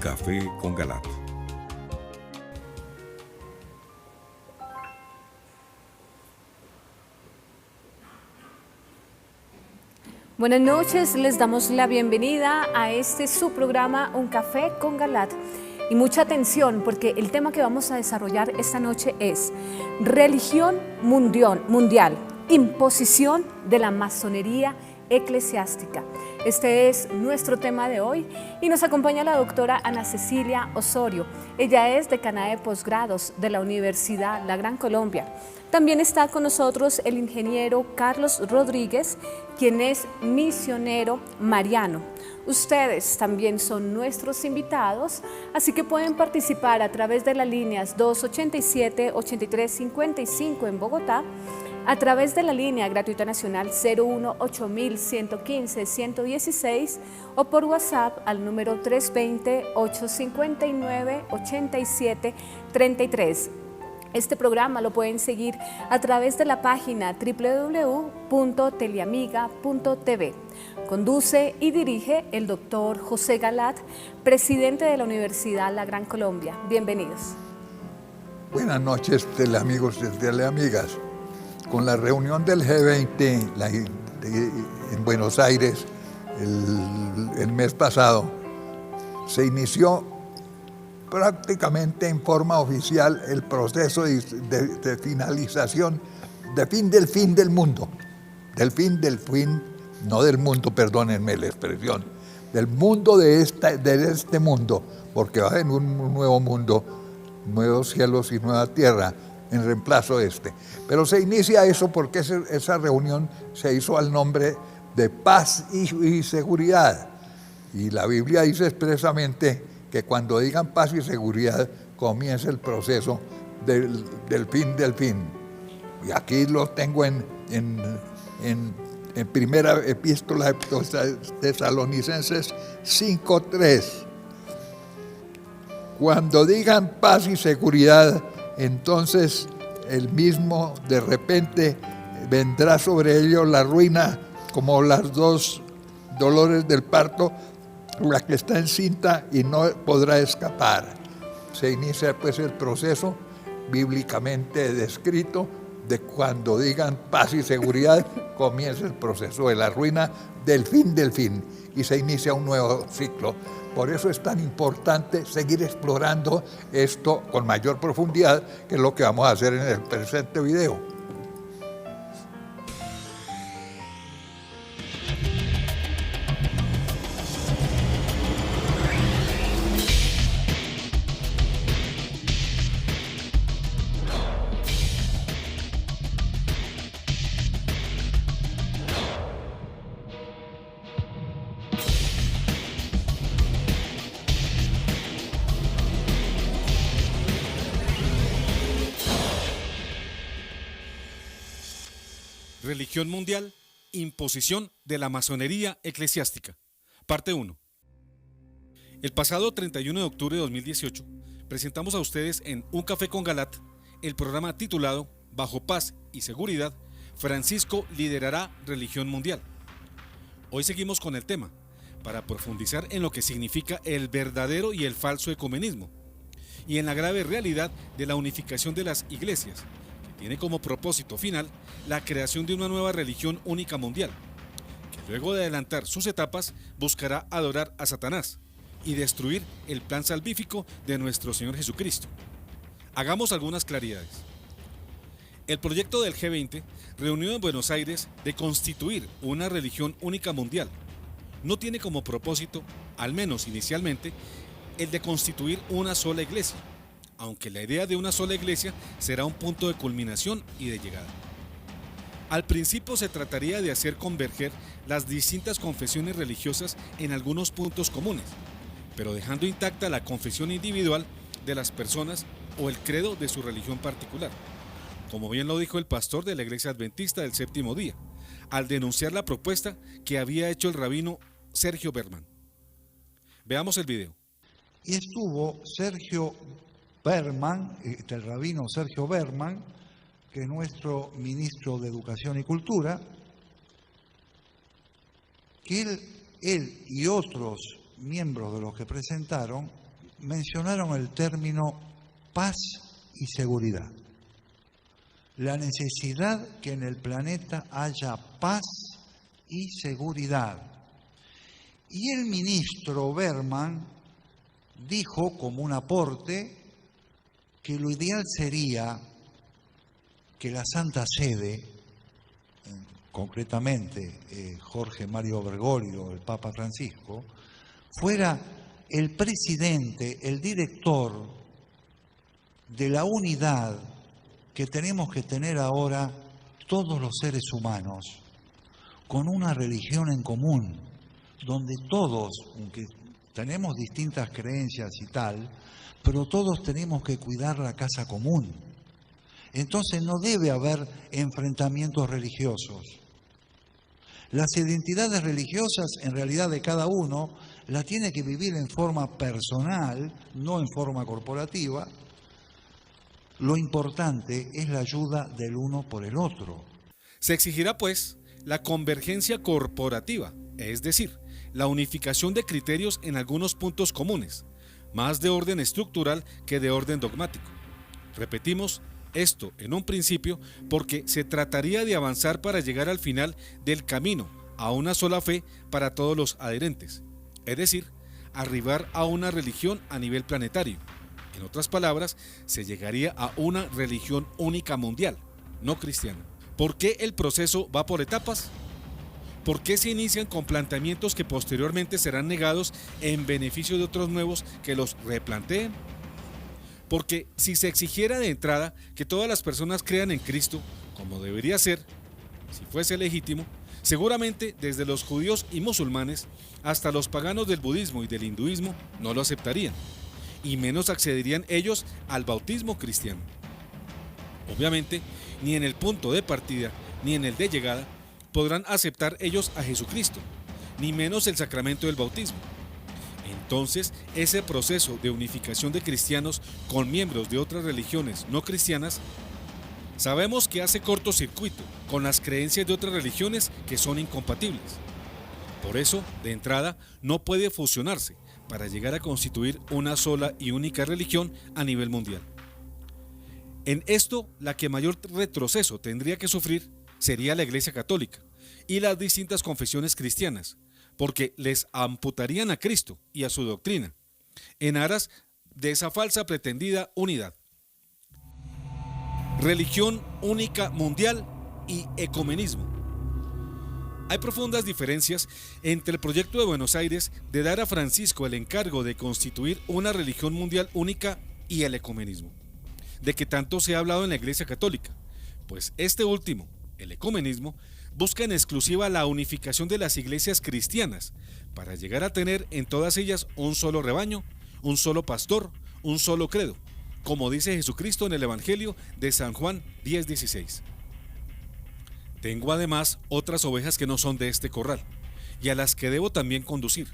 café con Galat. Buenas noches, les damos la bienvenida a su programa Un Café con Galat. Y mucha atención porque el tema que vamos a desarrollar esta noche es religión mundial, imposición de la masonería eclesiástica. Este es nuestro tema de hoy y nos acompaña la doctora Ana Cecilia Osorio. Ella es decana de posgrados de la Universidad La Gran Colombia. También está con nosotros el ingeniero Carlos Rodríguez, quien es misionero mariano. Ustedes también son nuestros invitados, así que pueden participar a través de las líneas 287-8355 en Bogotá, a través de la línea gratuita nacional 018-115-116 o por WhatsApp al número 320-859-8733. Este programa lo pueden seguir a través de la página www.teleamiga.tv. Conduce y dirige el doctor José Galat, presidente de la Universidad La Gran Colombia. Bienvenidos. Buenas noches, teleamigos y teleamigas. Con la reunión del G20 en Buenos Aires el mes pasado, se inició prácticamente en forma oficial el proceso de finalización del fin del mundo, no del mundo, perdónenme la expresión, del mundo de este mundo, porque va en un nuevo mundo, nuevos cielos y nueva tierra, en reemplazo de este. Pero se inicia eso porque esa reunión se hizo al nombre de paz y seguridad. Y la Biblia dice expresamente que cuando digan paz y seguridad comienza el proceso del fin. Y aquí lo tengo en primera epístola de Tesalonicenses 5:3. Cuando digan paz y seguridad, entonces el mismo de repente vendrá sobre ellos la ruina, como las dos dolores del parto, la que está encinta y no podrá escapar. Se inicia pues el proceso bíblicamente descrito de cuando digan paz y seguridad, comienza el proceso de la ruina del fin y se inicia un nuevo ciclo. Por eso es tan importante seguir explorando esto con mayor profundidad, que es lo que vamos a hacer en el presente video. Religión mundial, imposición de la masonería eclesiástica. Parte 1. El pasado 31 de octubre de 2018 presentamos a ustedes en Un Café con Galat el programa titulado Bajo paz y seguridad, Francisco liderará religión mundial. Hoy seguimos con el tema para profundizar en lo que significa el verdadero y el falso ecumenismo y en la grave realidad de la unificación de las iglesias, tiene como propósito final la creación de una nueva religión única mundial, que luego de adelantar sus etapas buscará adorar a Satanás y destruir el plan salvífico de nuestro Señor Jesucristo. Hagamos algunas claridades. El proyecto del G20, reunido en Buenos Aires, de constituir una religión única mundial, no tiene como propósito, al menos inicialmente, el de constituir una sola iglesia, aunque la idea de una sola iglesia será un punto de culminación y de llegada. Al principio se trataría de hacer converger las distintas confesiones religiosas en algunos puntos comunes, pero dejando intacta la confesión individual de las personas o el credo de su religión particular, como bien lo dijo el pastor de la Iglesia Adventista del Séptimo Día, al denunciar la propuesta que había hecho el rabino Sergio Berman. Veamos el video. Y estuvo Sergio Berman, el rabino Sergio Berman, que es nuestro ministro de Educación y Cultura, que él y otros miembros de los que presentaron mencionaron el término paz y seguridad. La necesidad que en el planeta haya paz y seguridad. Y el ministro Berman dijo como un aporte que lo ideal sería que la Santa Sede, concretamente Jorge Mario Bergoglio, el Papa Francisco, fuera el presidente, el director de la unidad que tenemos que tener ahora todos los seres humanos, con una religión en común, donde todos, aunque tenemos distintas creencias y tal, pero todos tenemos que cuidar la casa común. Entonces no debe haber enfrentamientos religiosos. Las identidades religiosas, en realidad, de cada uno, la tiene que vivir en forma personal, no en forma corporativa. Lo importante es la ayuda del uno por el otro. Se exigirá, pues, la convergencia corporativa, es decir, la unificación de criterios en algunos puntos comunes, más de orden estructural que de orden dogmático. Repetimos esto en un principio porque se trataría de avanzar para llegar al final del camino a una sola fe para todos los adherentes, es decir, arribar a una religión a nivel planetario. En otras palabras, se llegaría a una religión única mundial, no cristiana. ¿Por qué el proceso va por etapas? ¿Por qué se inician con planteamientos que posteriormente serán negados en beneficio de otros nuevos que los replanteen? Porque si se exigiera de entrada que todas las personas crean en Cristo, como debería ser, si fuese legítimo, seguramente desde los judíos y musulmanes hasta los paganos del budismo y del hinduismo no lo aceptarían, y menos accederían ellos al bautismo cristiano. Obviamente, ni en el punto de partida ni en el de llegada podrán aceptar ellos a Jesucristo, ni menos el sacramento del bautismo. Entonces, ese proceso de unificación de cristianos con miembros de otras religiones no cristianas, sabemos que hace cortocircuito con las creencias de otras religiones que son incompatibles. Por eso, de entrada, no puede fusionarse para llegar a constituir una sola y única religión a nivel mundial. En esto, la que mayor retroceso tendría que sufrir sería la Iglesia Católica y las distintas confesiones cristianas, porque les amputarían a Cristo y a su doctrina, en aras de esa falsa pretendida unidad. Religión única mundial y ecumenismo. Hay profundas diferencias entre el proyecto de Buenos Aires de dar a Francisco el encargo de constituir una religión mundial única y el ecumenismo, de que tanto se ha hablado en la Iglesia Católica, pues este último, el ecumenismo, busca en exclusiva la unificación de las iglesias cristianas para llegar a tener en todas ellas un solo rebaño, un solo pastor, un solo credo, como dice Jesucristo en el Evangelio de San Juan 10:16. Tengo además otras ovejas que no son de este corral, y a las que debo también conducir.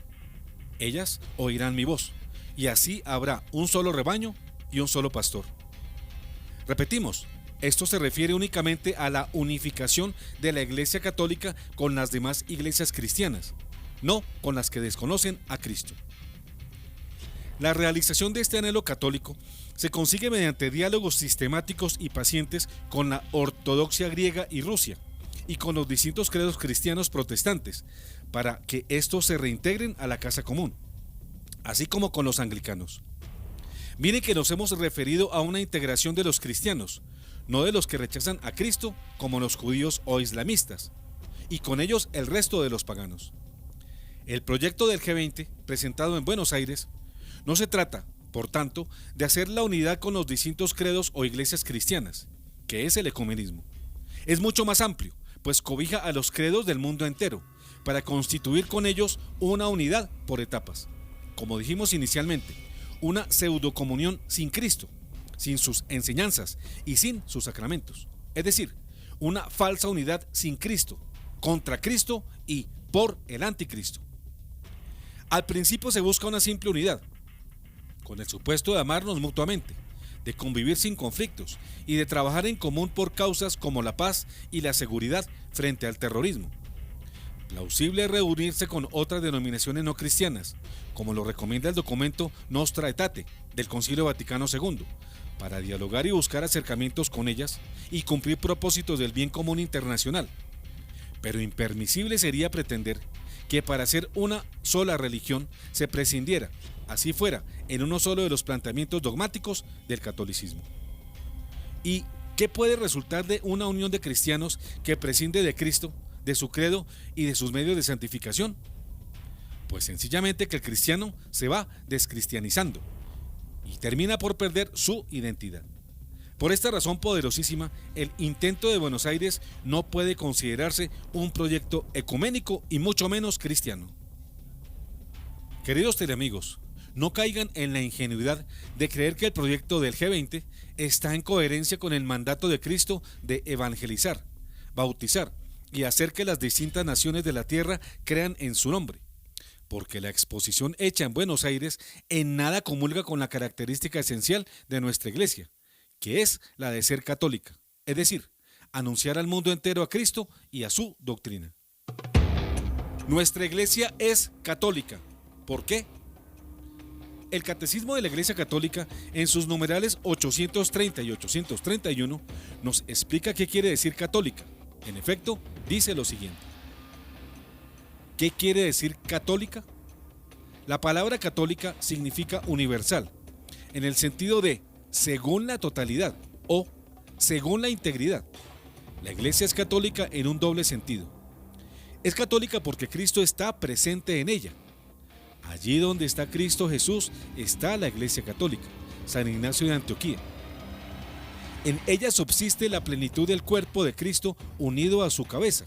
Ellas oirán mi voz, y así habrá un solo rebaño y un solo pastor. Repetimos, esto se refiere únicamente a la unificación de la Iglesia Católica con las demás iglesias cristianas, no con las que desconocen a Cristo. La realización de este anhelo católico se consigue mediante diálogos sistemáticos y pacientes con la ortodoxia griega y Rusia, y con los distintos credos cristianos protestantes, para que estos se reintegren a la casa común, así como con los anglicanos. Miren que nos hemos referido a una integración de los cristianos, no de los que rechazan a Cristo como los judíos o islamistas, y con ellos el resto de los paganos. El proyecto del G20, presentado en Buenos Aires, no se trata, por tanto, de hacer la unidad con los distintos credos o iglesias cristianas, que es el ecumenismo. Es mucho más amplio, pues cobija a los credos del mundo entero, para constituir con ellos una unidad por etapas. Como dijimos inicialmente, una pseudocomunión sin Cristo, sin sus enseñanzas y sin sus sacramentos. Es decir, una falsa unidad sin Cristo, contra Cristo y por el anticristo. Al principio se busca una simple unidad, con el supuesto de amarnos mutuamente, de convivir sin conflictos y de trabajar en común por causas como la paz y la seguridad frente al terrorismo. plausible reunirse con otras denominaciones no cristianas, como lo recomienda el documento Nostra Aetate del Concilio Vaticano II, para dialogar y buscar acercamientos con ellas y cumplir propósitos del bien común internacional. Pero impermisible sería pretender que para ser una sola religión se prescindiera, así fuera, en uno solo de los planteamientos dogmáticos del catolicismo. ¿Y qué puede resultar de una unión de cristianos que prescinde de Cristo, de su credo y de sus medios de santificación? Pues sencillamente que el cristiano se va descristianizando y termina por perder su identidad. Por esta razón poderosísima, el intento de Buenos Aires no puede considerarse un proyecto ecuménico y mucho menos cristiano. Queridos teleamigos, no caigan en la ingenuidad de creer que el proyecto del G20 está en coherencia con el mandato de Cristo de evangelizar, bautizar y hacer que las distintas naciones de la tierra crean en su nombre, porque la exposición hecha en Buenos Aires en nada comulga con la característica esencial de nuestra iglesia, que es la de ser católica, es decir, anunciar al mundo entero a Cristo y a su doctrina. Nuestra iglesia es católica. ¿Por qué? El Catecismo de la Iglesia Católica, en sus numerales 830 y 831, nos explica qué quiere decir católica. En efecto, dice lo siguiente. ¿Qué quiere decir católica? La palabra católica significa universal, en el sentido de según la totalidad o según la integridad. La Iglesia es católica en un doble sentido. Es católica porque Cristo está presente en ella. Allí donde está Cristo Jesús está la Iglesia Católica, San Ignacio de Antioquía. En ella subsiste la plenitud del cuerpo de Cristo unido a su cabeza,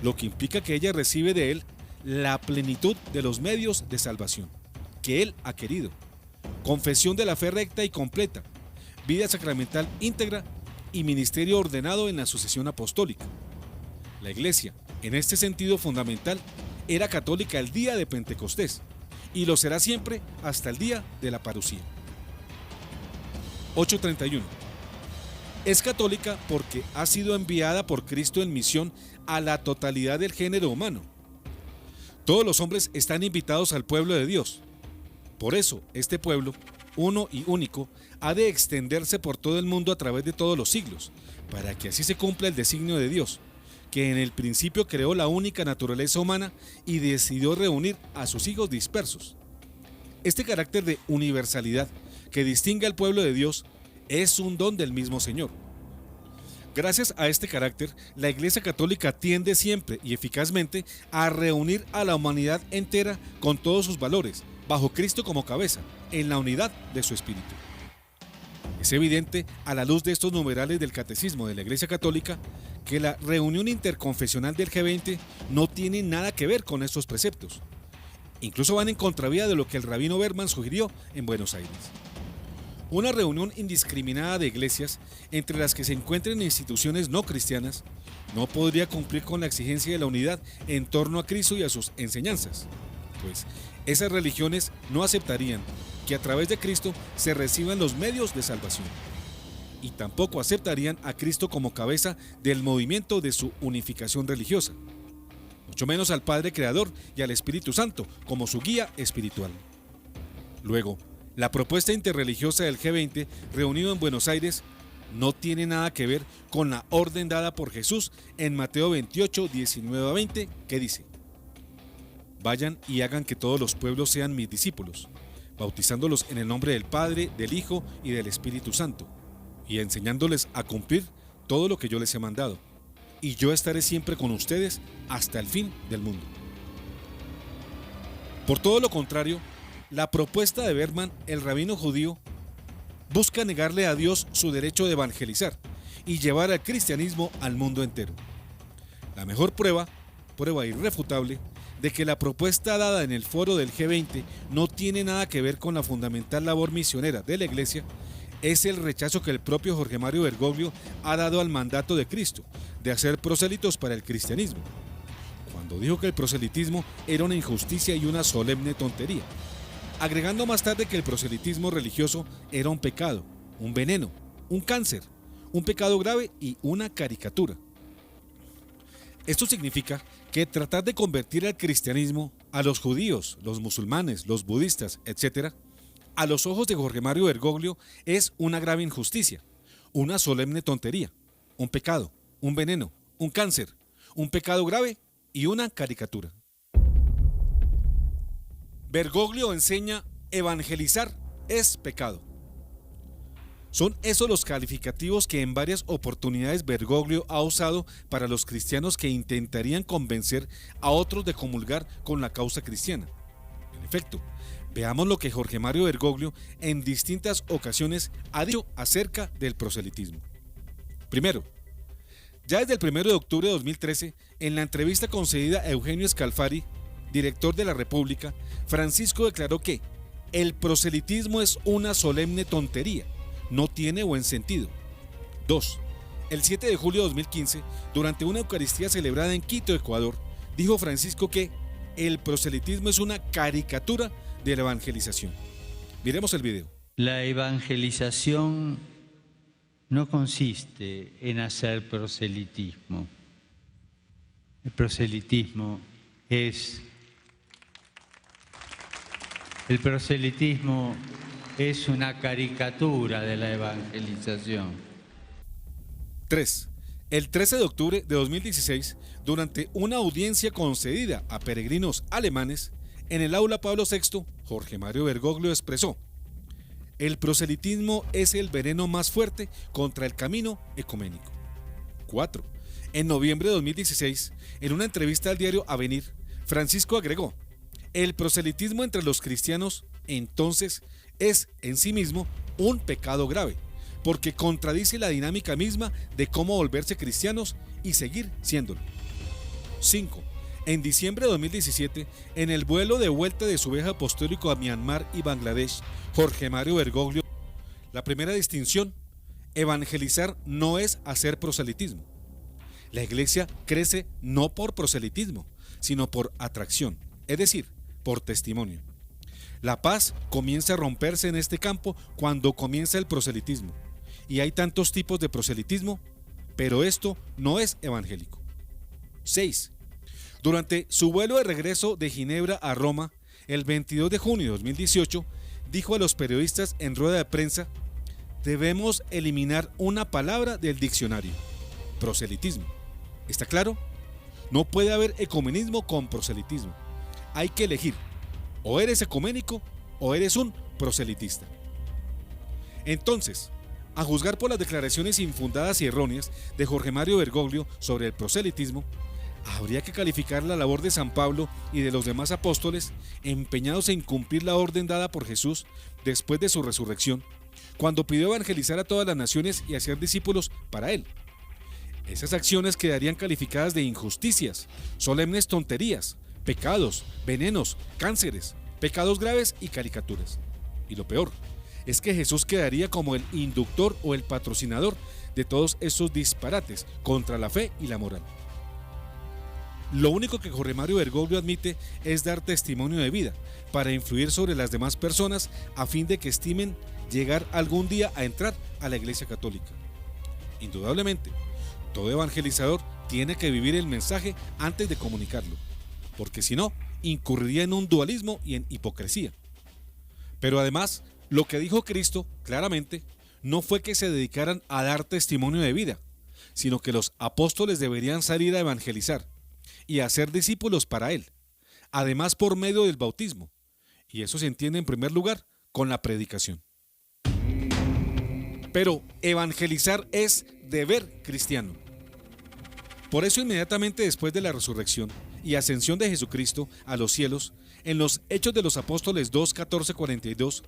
lo que implica que ella recibe de él la plenitud de los medios de salvación que él ha querido: confesión de la fe recta y completa, vida sacramental íntegra y ministerio ordenado en la sucesión apostólica. La Iglesia, en este sentido fundamental, era católica el día de Pentecostés y lo será siempre hasta el día de la parucía. 8:31. Es católica porque ha sido enviada por Cristo en misión a la totalidad del género humano. Todos los hombres están invitados al pueblo de Dios. Por eso, este pueblo, uno y único, ha de extenderse por todo el mundo a través de todos los siglos, para que así se cumpla el designio de Dios, que en el principio creó la única naturaleza humana y decidió reunir a sus hijos dispersos. Este carácter de universalidad que distingue al pueblo de Dios es un don del mismo Señor. Gracias a este carácter, la Iglesia Católica tiende siempre y eficazmente a reunir a la humanidad entera con todos sus valores, bajo Cristo como cabeza, en la unidad de su espíritu. Es evidente, a la luz de estos numerales del Catecismo de la Iglesia Católica, que la reunión interconfesional del G20 no tiene nada que ver con estos preceptos. Incluso van en contravía de lo que el rabino Berman sugirió en Buenos Aires. Una reunión indiscriminada de iglesias, entre las que se encuentren instituciones no cristianas, no podría cumplir con la exigencia de la unidad en torno a Cristo y a sus enseñanzas, pues esas religiones no aceptarían que a través de Cristo se reciban los medios de salvación, y tampoco aceptarían a Cristo como cabeza del movimiento de su unificación religiosa, mucho menos al Padre Creador y al Espíritu Santo como su guía espiritual. Luego, la propuesta interreligiosa del G20 reunido en Buenos Aires no tiene nada que ver con la orden dada por Jesús en Mateo 28, 19 a 20, que dice: vayan y hagan que todos los pueblos sean mis discípulos, bautizándolos en el nombre del Padre, del Hijo y del Espíritu Santo, y enseñándoles a cumplir todo lo que yo les he mandado, y yo estaré siempre con ustedes hasta el fin del mundo. Por todo lo contrario, la propuesta de Berman, el rabino judío, busca negarle a Dios su derecho de evangelizar y llevar al cristianismo al mundo entero. La mejor prueba irrefutable, de que la propuesta dada en el foro del G20 no tiene nada que ver con la fundamental labor misionera de la Iglesia, es el rechazo que el propio Jorge Mario Bergoglio ha dado al mandato de Cristo de hacer prosélitos para el cristianismo, cuando dijo que el proselitismo era una injusticia y una solemne tontería, agregando más tarde que el proselitismo religioso era un pecado, un veneno, un cáncer, un pecado grave y una caricatura. Esto significa que tratar de convertir al cristianismo a los judíos, los musulmanes, los budistas, etc., a los ojos de Jorge Mario Bergoglio es una grave injusticia, una solemne tontería, un pecado, un veneno, un cáncer, un pecado grave y una caricatura. Bergoglio enseña: evangelizar es pecado. Son esos los calificativos que en varias oportunidades Bergoglio ha usado para los cristianos que intentarían convencer a otros de comulgar con la causa cristiana. En efecto, veamos lo que Jorge Mario Bergoglio en distintas ocasiones ha dicho acerca del proselitismo. Primero, ya desde el 1 de octubre de 2013, en la entrevista concedida a Eugenio Scalfari, director de La República, Francisco declaró que el proselitismo es una solemne tontería, no tiene buen sentido. 2. El 7 de julio de 2015, durante una Eucaristía celebrada en Quito, Ecuador, dijo Francisco que el proselitismo es una caricatura de la evangelización. Miremos el video. La evangelización no consiste en hacer proselitismo. El proselitismo es una caricatura de la evangelización. 3. El 13 de octubre de 2016, durante una audiencia concedida a peregrinos alemanes, en el aula Pablo VI, Jorge Mario Bergoglio expresó: el proselitismo es el veneno más fuerte contra el camino ecuménico. 4. En noviembre de 2016, en una entrevista al diario Avenir, Francisco agregó: el proselitismo entre los cristianos, entonces, es en sí mismo un pecado grave, porque contradice la dinámica misma de cómo volverse cristianos y seguir siéndolo. 5. En diciembre de 2017, en el vuelo de vuelta de su viaje apostólico a Myanmar y Bangladesh, Jorge Mario Bergoglio, la primera distinción: evangelizar no es hacer proselitismo. La iglesia crece no por proselitismo, sino por atracción, es decir, por testimonio. La paz comienza a romperse en este campo cuando comienza el proselitismo. Y hay tantos tipos de proselitismo, pero esto no es evangélico. 6. Durante su vuelo de regreso de Ginebra a Roma, el 22 de junio de 2018, dijo a los periodistas en rueda de prensa: debemos eliminar una palabra del diccionario: proselitismo. ¿Está claro? No puede haber ecumenismo con proselitismo. Hay que elegir: o eres ecuménico o eres un proselitista. Entonces, a juzgar por las declaraciones infundadas y erróneas de Jorge Mario Bergoglio sobre el proselitismo, habría que calificar la labor de San Pablo y de los demás apóstoles empeñados en cumplir la orden dada por Jesús después de su resurrección, cuando pidió evangelizar a todas las naciones y hacer discípulos para él. Esas acciones quedarían calificadas de injusticias, solemnes tonterías, pecados, venenos, cánceres, pecados graves y caricaturas. Y lo peor es que Jesús quedaría como el inductor o el patrocinador de todos esos disparates contra la fe y la moral. Lo único que Jorge Mario Bergoglio admite es dar testimonio de vida para influir sobre las demás personas a fin de que estimen llegar algún día a entrar a la Iglesia Católica. Indudablemente, todo evangelizador tiene que vivir el mensaje antes de comunicarlo, porque si no, incurriría en un dualismo y en hipocresía. Pero además, lo que dijo Cristo claramente no fue que se dedicaran a dar testimonio de vida, sino que los apóstoles deberían salir a evangelizar y a hacer discípulos para Él, además por medio del bautismo, y eso se entiende en primer lugar con la predicación. Pero evangelizar es deber cristiano. Por eso, inmediatamente después de la resurrección y ascensión de Jesucristo a los cielos, en los Hechos de los Apóstoles 2, 14, 42,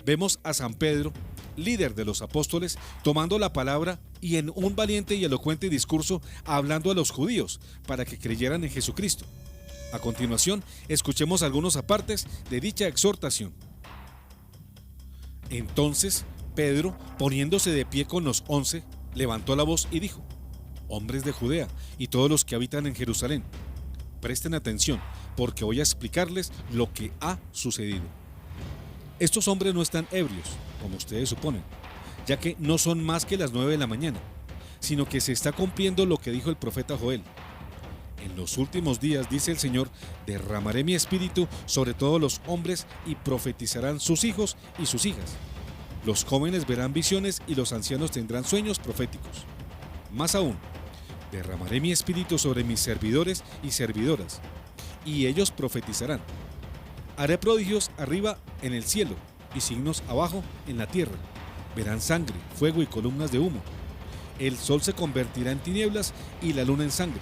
vemos a San Pedro, líder de los apóstoles, tomando la palabra y en un valiente y elocuente discurso hablando a los judíos para que creyeran en Jesucristo. A continuación, escuchemos algunos apartes de dicha exhortación. Entonces, Pedro, poniéndose de pie con los 11, levantó la voz y dijo: hombres de Judea y todos los que habitan en Jerusalén, presten atención, porque voy a explicarles lo que ha sucedido. Estos hombres no están ebrios, como ustedes suponen, ya que no son más que las 9 de la mañana, sino que se está cumpliendo lo que dijo el profeta Joel. En los últimos días, dice el Señor, derramaré mi espíritu sobre todos los hombres y profetizarán sus hijos y sus hijas. Los jóvenes verán visiones y los ancianos tendrán sueños proféticos. Más aún, derramaré mi espíritu sobre mis servidores y servidoras, y ellos profetizarán. Haré prodigios arriba en el cielo y signos abajo en la tierra. Verán sangre, fuego y columnas de humo. El sol se convertirá en tinieblas y la luna en sangre,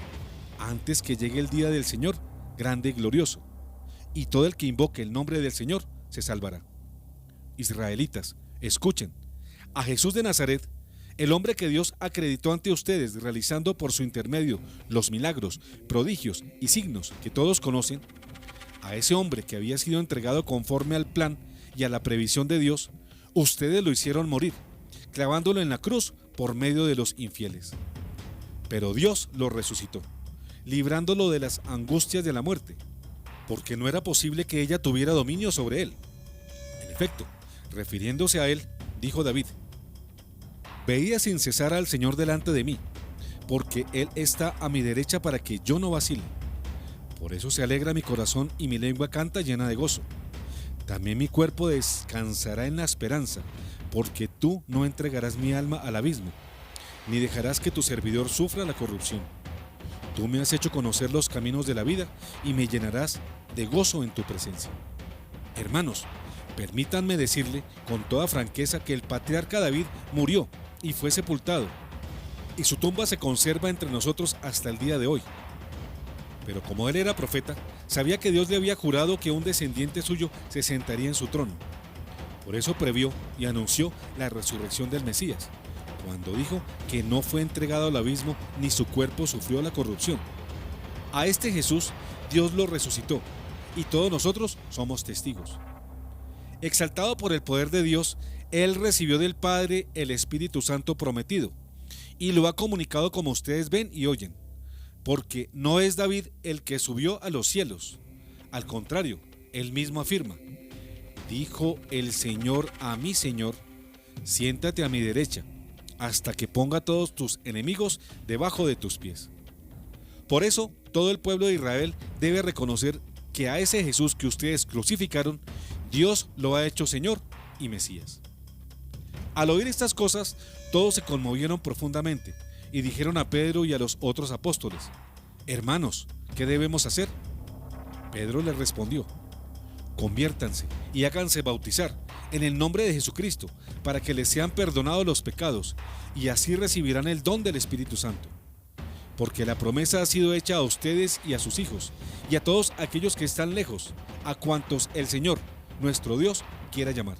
antes que llegue el día del Señor, grande y glorioso. Y todo el que invoque el nombre del Señor se salvará. Israelitas, escuchen. A Jesús de Nazaret, el hombre que Dios acreditó ante ustedes realizando por su intermedio los milagros, prodigios y signos que todos conocen, a ese hombre que había sido entregado conforme al plan y a la previsión de Dios, ustedes lo hicieron morir, clavándolo en la cruz por medio de los infieles. Pero Dios lo resucitó, librándolo de las angustias de la muerte, porque no era posible que ella tuviera dominio sobre él. En efecto, refiriéndose a él, dijo David: veía sin cesar al Señor delante de mí, porque Él está a mi derecha para que yo no vacile. Por eso se alegra mi corazón y mi lengua canta llena de gozo. También mi cuerpo descansará en la esperanza, porque tú no entregarás mi alma al abismo, ni dejarás que tu servidor sufra la corrupción. Tú me has hecho conocer los caminos de la vida y me llenarás de gozo en tu presencia. Hermanos, permítanme decirle con toda franqueza que el patriarca David murió y fue sepultado, y su tumba se conserva entre nosotros hasta el día de hoy. Pero como él era profeta, sabía que Dios le había jurado que un descendiente suyo se sentaría en su trono. Por eso previó y anunció la resurrección del Mesías, cuando dijo que no fue entregado al abismo ni su cuerpo sufrió la corrupción. A este Jesús Dios lo resucitó, y todos nosotros somos testigos. Exaltado por el poder de Dios, Él recibió del Padre el Espíritu Santo prometido, y lo ha comunicado como ustedes ven y oyen, porque no es David el que subió a los cielos. Al contrario, él mismo afirma: dijo el Señor a mi Señor, siéntate a mi derecha, hasta que ponga a todos tus enemigos debajo de tus pies. Por eso, todo el pueblo de Israel debe reconocer que a ese Jesús que ustedes crucificaron, Dios lo ha hecho Señor y Mesías. Al oír estas cosas, todos se conmovieron profundamente y dijeron a Pedro y a los otros apóstoles: hermanos, ¿qué debemos hacer? Pedro les respondió: conviértanse y háganse bautizar en el nombre de Jesucristo para que les sean perdonados los pecados, y así recibirán el don del Espíritu Santo. Porque la promesa ha sido hecha a ustedes y a sus hijos, y a todos aquellos que están lejos, a cuantos el Señor, nuestro Dios, quiera llamar.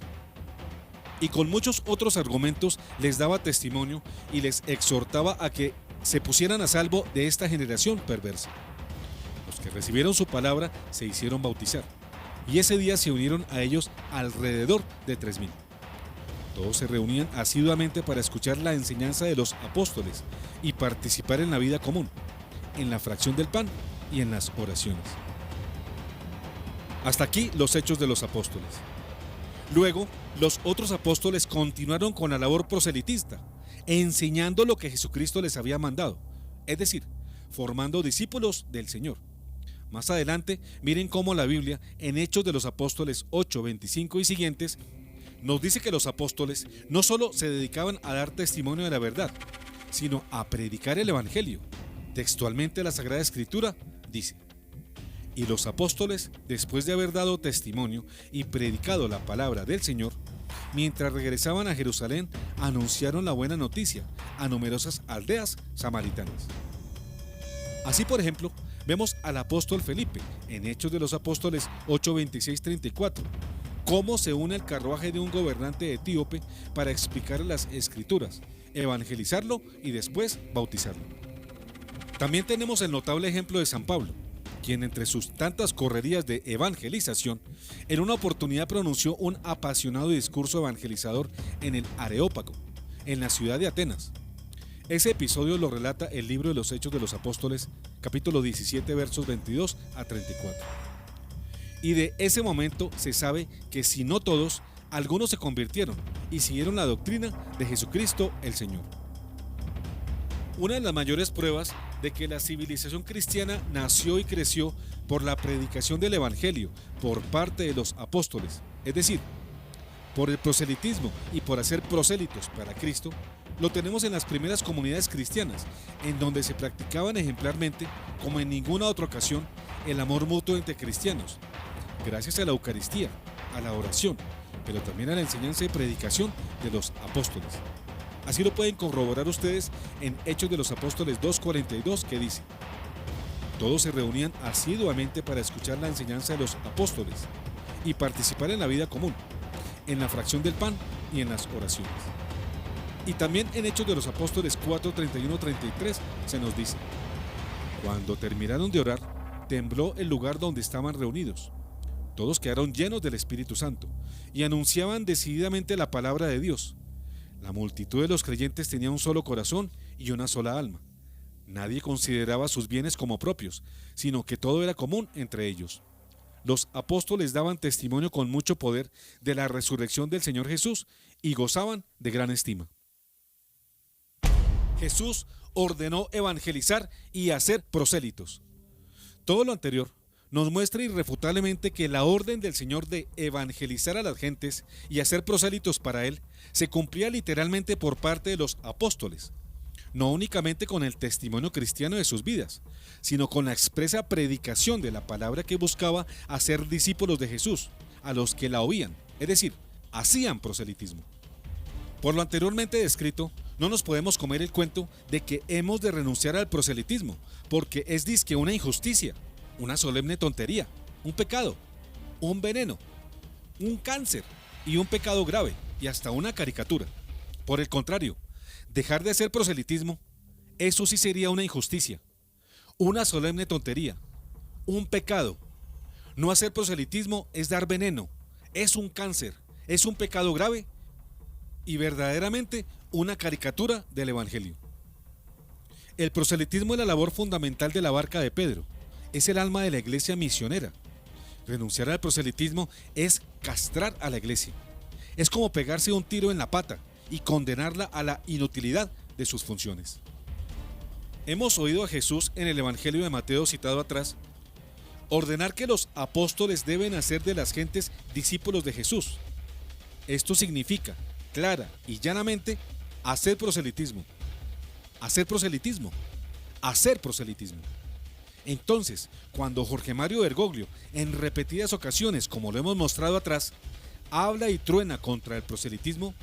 Y con muchos otros argumentos les daba testimonio y les exhortaba a que se pusieran a salvo de esta generación perversa. Los que recibieron su palabra se hicieron bautizar, y ese día se unieron a ellos alrededor de 3,000. Todos se reunían asiduamente para escuchar la enseñanza de los apóstoles y participar en la vida común, en la fracción del pan y en las oraciones. Hasta aquí los hechos de los apóstoles. Luego, los otros apóstoles continuaron con la labor proselitista, enseñando lo que Jesucristo les había mandado, es decir, formando discípulos del Señor. Más adelante, miren cómo la Biblia, en Hechos de los Apóstoles 8, 25 y siguientes, nos dice que los apóstoles no solo se dedicaban a dar testimonio de la verdad, sino a predicar el Evangelio. Textualmente la Sagrada Escritura dice: y los apóstoles, después de haber dado testimonio y predicado la palabra del Señor, mientras regresaban a Jerusalén, anunciaron la buena noticia a numerosas aldeas samaritanas. Así, por ejemplo, vemos al apóstol Felipe, en Hechos de los Apóstoles 8, 26, 34, cómo se une al carruaje de un gobernante etíope para explicar las Escrituras, evangelizarlo y después bautizarlo. También tenemos el notable ejemplo de San Pablo, quien entre sus tantas correrías de evangelización, en una oportunidad pronunció un apasionado discurso evangelizador en el Areópago, en la ciudad de Atenas. Ese episodio lo relata el libro de los Hechos de los Apóstoles, capítulo 17, versos 22 a 34. Y de ese momento se sabe que si no todos, algunos se convirtieron y siguieron la doctrina de Jesucristo el Señor. Una de las mayores pruebas de que la civilización cristiana nació y creció por la predicación del Evangelio por parte de los apóstoles, es decir, por el proselitismo y por hacer prosélitos para Cristo, lo tenemos en las primeras comunidades cristianas, en donde se practicaban ejemplarmente, como en ninguna otra ocasión, el amor mutuo entre cristianos, gracias a la Eucaristía, a la oración, pero también a la enseñanza y predicación de los apóstoles. Así lo pueden corroborar ustedes en Hechos de los Apóstoles 2:42, que dice: todos se reunían asiduamente para escuchar la enseñanza de los apóstoles y participar en la vida común, en la fracción del pan y en las oraciones. Y también en Hechos de los Apóstoles 4:31-33 se nos dice: cuando terminaron de orar, tembló el lugar donde estaban reunidos. Todos quedaron llenos del Espíritu Santo y anunciaban decididamente la palabra de Dios. La multitud de los creyentes tenía un solo corazón y una sola alma. Nadie consideraba sus bienes como propios, sino que todo era común entre ellos. Los apóstoles daban testimonio con mucho poder de la resurrección del Señor Jesús y gozaban de gran estima. Jesús ordenó evangelizar y hacer prosélitos. Todo lo anterior nos muestra irrefutablemente que la orden del Señor de evangelizar a las gentes y hacer prosélitos para Él se cumplía literalmente por parte de los apóstoles, no únicamente con el testimonio cristiano de sus vidas, sino con la expresa predicación de la palabra que buscaba hacer discípulos de Jesús, a los que la oían, es decir, hacían proselitismo. Por lo anteriormente descrito, no nos podemos comer el cuento de que hemos de renunciar al proselitismo, porque es dizque una injusticia, una solemne tontería, un pecado, un veneno, un cáncer y un pecado grave y hasta una caricatura. Por el contrario, dejar de hacer proselitismo, eso sí sería una injusticia, una solemne tontería, un pecado. No hacer proselitismo es dar veneno, es un cáncer, es un pecado grave y verdaderamente una caricatura del Evangelio. El proselitismo es la labor fundamental de la barca de Pedro. Es el alma de la iglesia misionera. Renunciar al proselitismo es castrar a la iglesia. Es como pegarse un tiro en la pata y condenarla a la inutilidad de sus funciones. Hemos oído a Jesús en el Evangelio de Mateo citado atrás ordenar que los apóstoles deben hacer de las gentes discípulos de Jesús. Esto significa, clara y llanamente, hacer proselitismo. Hacer proselitismo. Hacer proselitismo. Entonces, cuando Jorge Mario Bergoglio, en repetidas ocasiones, como lo hemos mostrado atrás, habla y truena contra el proselitismo,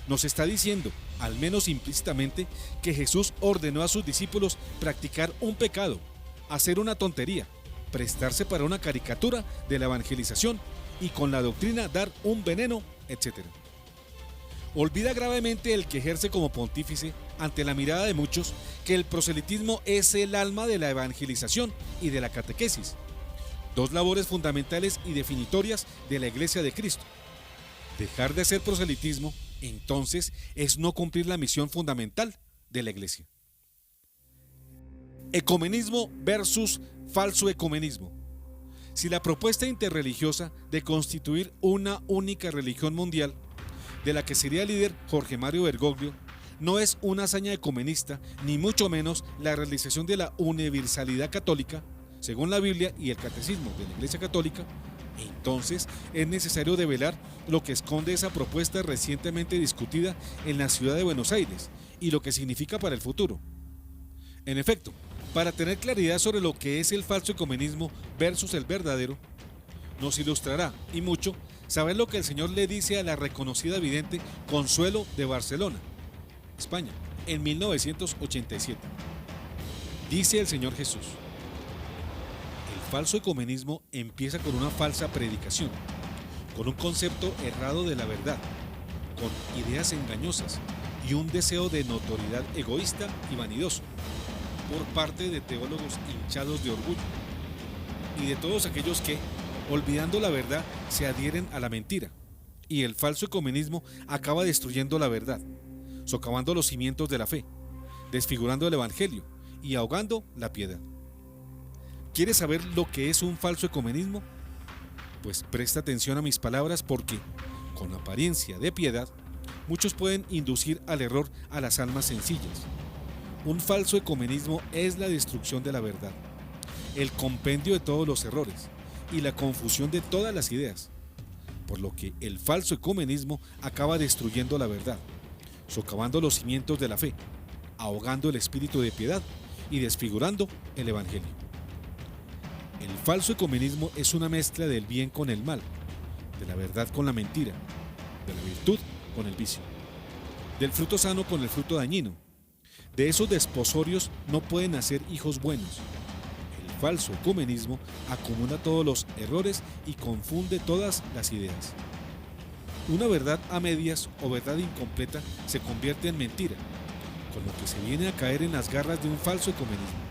nos está diciendo, al menos implícitamente, que Jesús ordenó a sus discípulos practicar un pecado, hacer una tontería, prestarse para una caricatura de la evangelización y con la doctrina dar un veneno, etc. Olvida gravemente el que ejerce como pontífice, ante la mirada de muchos, que el proselitismo es el alma de la evangelización y de la catequesis, dos labores fundamentales y definitorias de la Iglesia de Cristo. Dejar de hacer proselitismo, entonces, es no cumplir la misión fundamental de la Iglesia. Ecumenismo versus falso ecumenismo. Si la propuesta interreligiosa de constituir una única religión mundial, de la que sería líder Jorge Mario Bergoglio, no es una hazaña ecumenista, ni mucho menos la realización de la universalidad católica, según la Biblia y el Catecismo de la Iglesia Católica, entonces es necesario develar lo que esconde esa propuesta recientemente discutida en la ciudad de Buenos Aires y lo que significa para el futuro. En efecto, para tener claridad sobre lo que es el falso ecumenismo versus el verdadero, nos ilustrará, y mucho, saber lo que el Señor le dice a la reconocida vidente Consuelo de Barcelona, España, en 1987. Dice el Señor Jesús: el falso ecumenismo empieza con una falsa predicación, con un concepto errado de la verdad, con ideas engañosas y un deseo de notoriedad egoísta y vanidoso por parte de teólogos hinchados de orgullo y de todos aquellos que, olvidando la verdad, se adhieren a la mentira, y el falso ecumenismo acaba destruyendo la verdad, socavando los cimientos de la fe, desfigurando el evangelio y ahogando la piedad. ¿Quieres saber lo que es un falso ecumenismo? Pues presta atención a mis palabras, porque, con apariencia de piedad, muchos pueden inducir al error a las almas sencillas, Un falso ecumenismo es la destrucción de la verdad, el compendio de todos los errores y la confusión de todas las ideas, por lo que el falso ecumenismo acaba destruyendo la verdad, socavando los cimientos de la fe, ahogando el espíritu de piedad y desfigurando el evangelio. El falso ecumenismo es una mezcla del bien con el mal, de la verdad con la mentira, de la virtud con el vicio, del fruto sano con el fruto dañino. De esos desposorios no pueden nacer hijos buenos. El falso ecumenismo acumula todos los errores y confunde todas las ideas. Una verdad a medias o verdad incompleta se convierte en mentira, con lo que se viene a caer en las garras de un falso ecumenismo.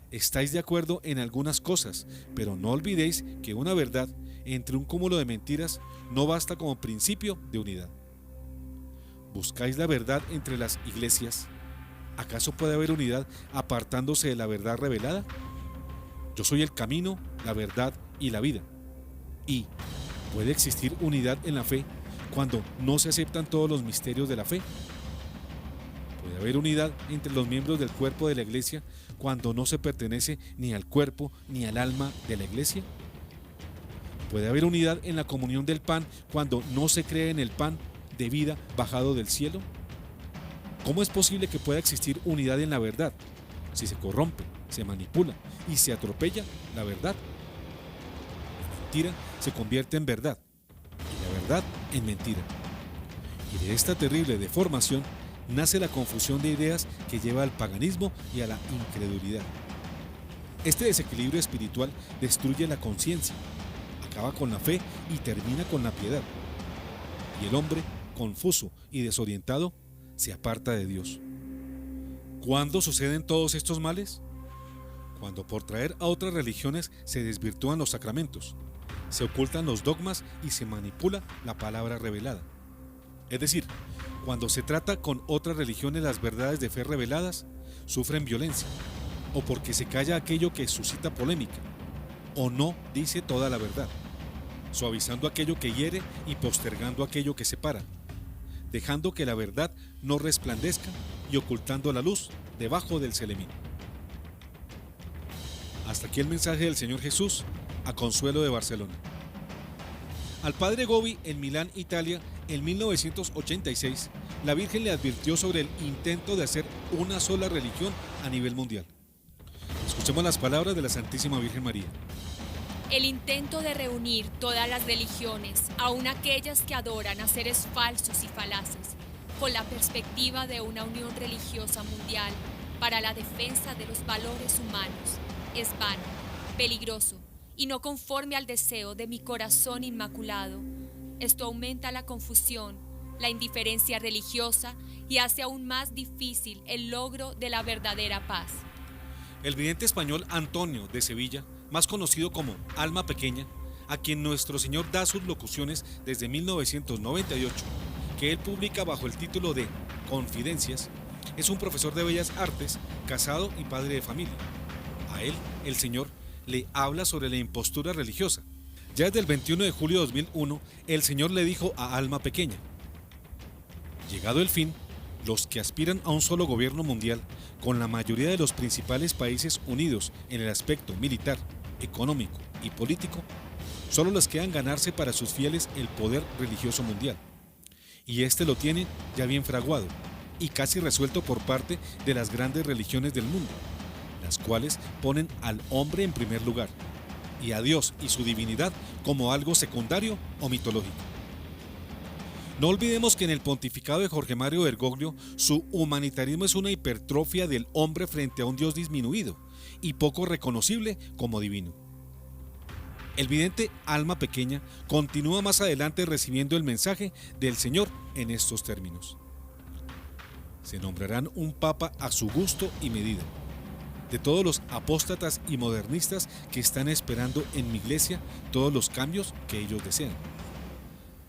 Estáis de acuerdo en algunas cosas, pero no olvidéis que una verdad entre un cúmulo de mentiras no basta como principio de unidad. ¿Buscáis la verdad entre las iglesias? ¿Acaso puede haber unidad apartándose de la verdad revelada? Yo soy el camino, la verdad y la vida. ¿Y puede existir unidad en la fe cuando no se aceptan todos los misterios de la fe? ¿Puede haber unidad entre los miembros del cuerpo de la iglesia cuando no se pertenece ni al cuerpo ni al alma de la iglesia? ¿Puede haber unidad en la comunión del pan cuando no se cree en el pan de vida bajado del cielo? ¿Cómo es posible que pueda existir unidad en la verdad si se corrompe, se manipula y se atropella la verdad? La mentira se convierte en verdad y la verdad en mentira. Y de esta terrible deformación nace la confusión de ideas que lleva al paganismo y a la incredulidad. Este desequilibrio espiritual destruye la conciencia, acaba con la fe y termina con la piedad. Y el hombre, confuso y desorientado, se aparta de Dios. ¿Cuándo suceden todos estos males? Cuando por traer a otras religiones se desvirtúan los sacramentos, se ocultan los dogmas y se manipula la palabra revelada. Es decir, cuando se trata con otras religiones las verdades de fe reveladas, sufren violencia, o porque se calla aquello que suscita polémica, o no dice toda la verdad, suavizando aquello que hiere y postergando aquello que separa, dejando que la verdad no resplandezca y ocultando la luz debajo del celemín. Hasta aquí el mensaje del Señor Jesús a Consuelo de Barcelona. Al padre Gobi en Milán, Italia, en 1986, la Virgen le advirtió sobre el intento de hacer una sola religión a nivel mundial. Escuchemos las palabras de la Santísima Virgen María. El intento de reunir todas las religiones, aun aquellas que adoran a seres falsos y falaces, con la perspectiva de una unión religiosa mundial para la defensa de los valores humanos, es vano, peligroso y no conforme al deseo de mi corazón inmaculado. Esto aumenta la confusión, la indiferencia religiosa y hace aún más difícil el logro de la verdadera paz. El vidente español Antonio de Sevilla, más conocido como Alma Pequeña, a quien nuestro Señor da sus locuciones desde 1998, que él publica bajo el título de Confidencias, es un profesor de Bellas Artes, casado y padre de familia. A él, el Señor, le habla sobre la impostura religiosa. Ya desde el 21 de julio de 2001, el Señor le dijo a Alma Pequeña: llegado el fin, los que aspiran a un solo gobierno mundial, con la mayoría de los principales países unidos en el aspecto militar, económico y político, solo les quedan ganarse para sus fieles el poder religioso mundial. Y este lo tienen ya bien fraguado y casi resuelto por parte de las grandes religiones del mundo, las cuales ponen al hombre en primer lugar y a Dios y su divinidad como algo secundario o mitológico. No olvidemos que en el pontificado de Jorge Mario Bergoglio, su humanitarismo es una hipertrofia del hombre frente a un Dios disminuido y poco reconocible como divino. El vidente Alma Pequeña continúa más adelante recibiendo el mensaje del Señor en estos términos: se nombrarán un papa a su gusto y medida, de todos los apóstatas y modernistas que están esperando en mi iglesia todos los cambios que ellos desean.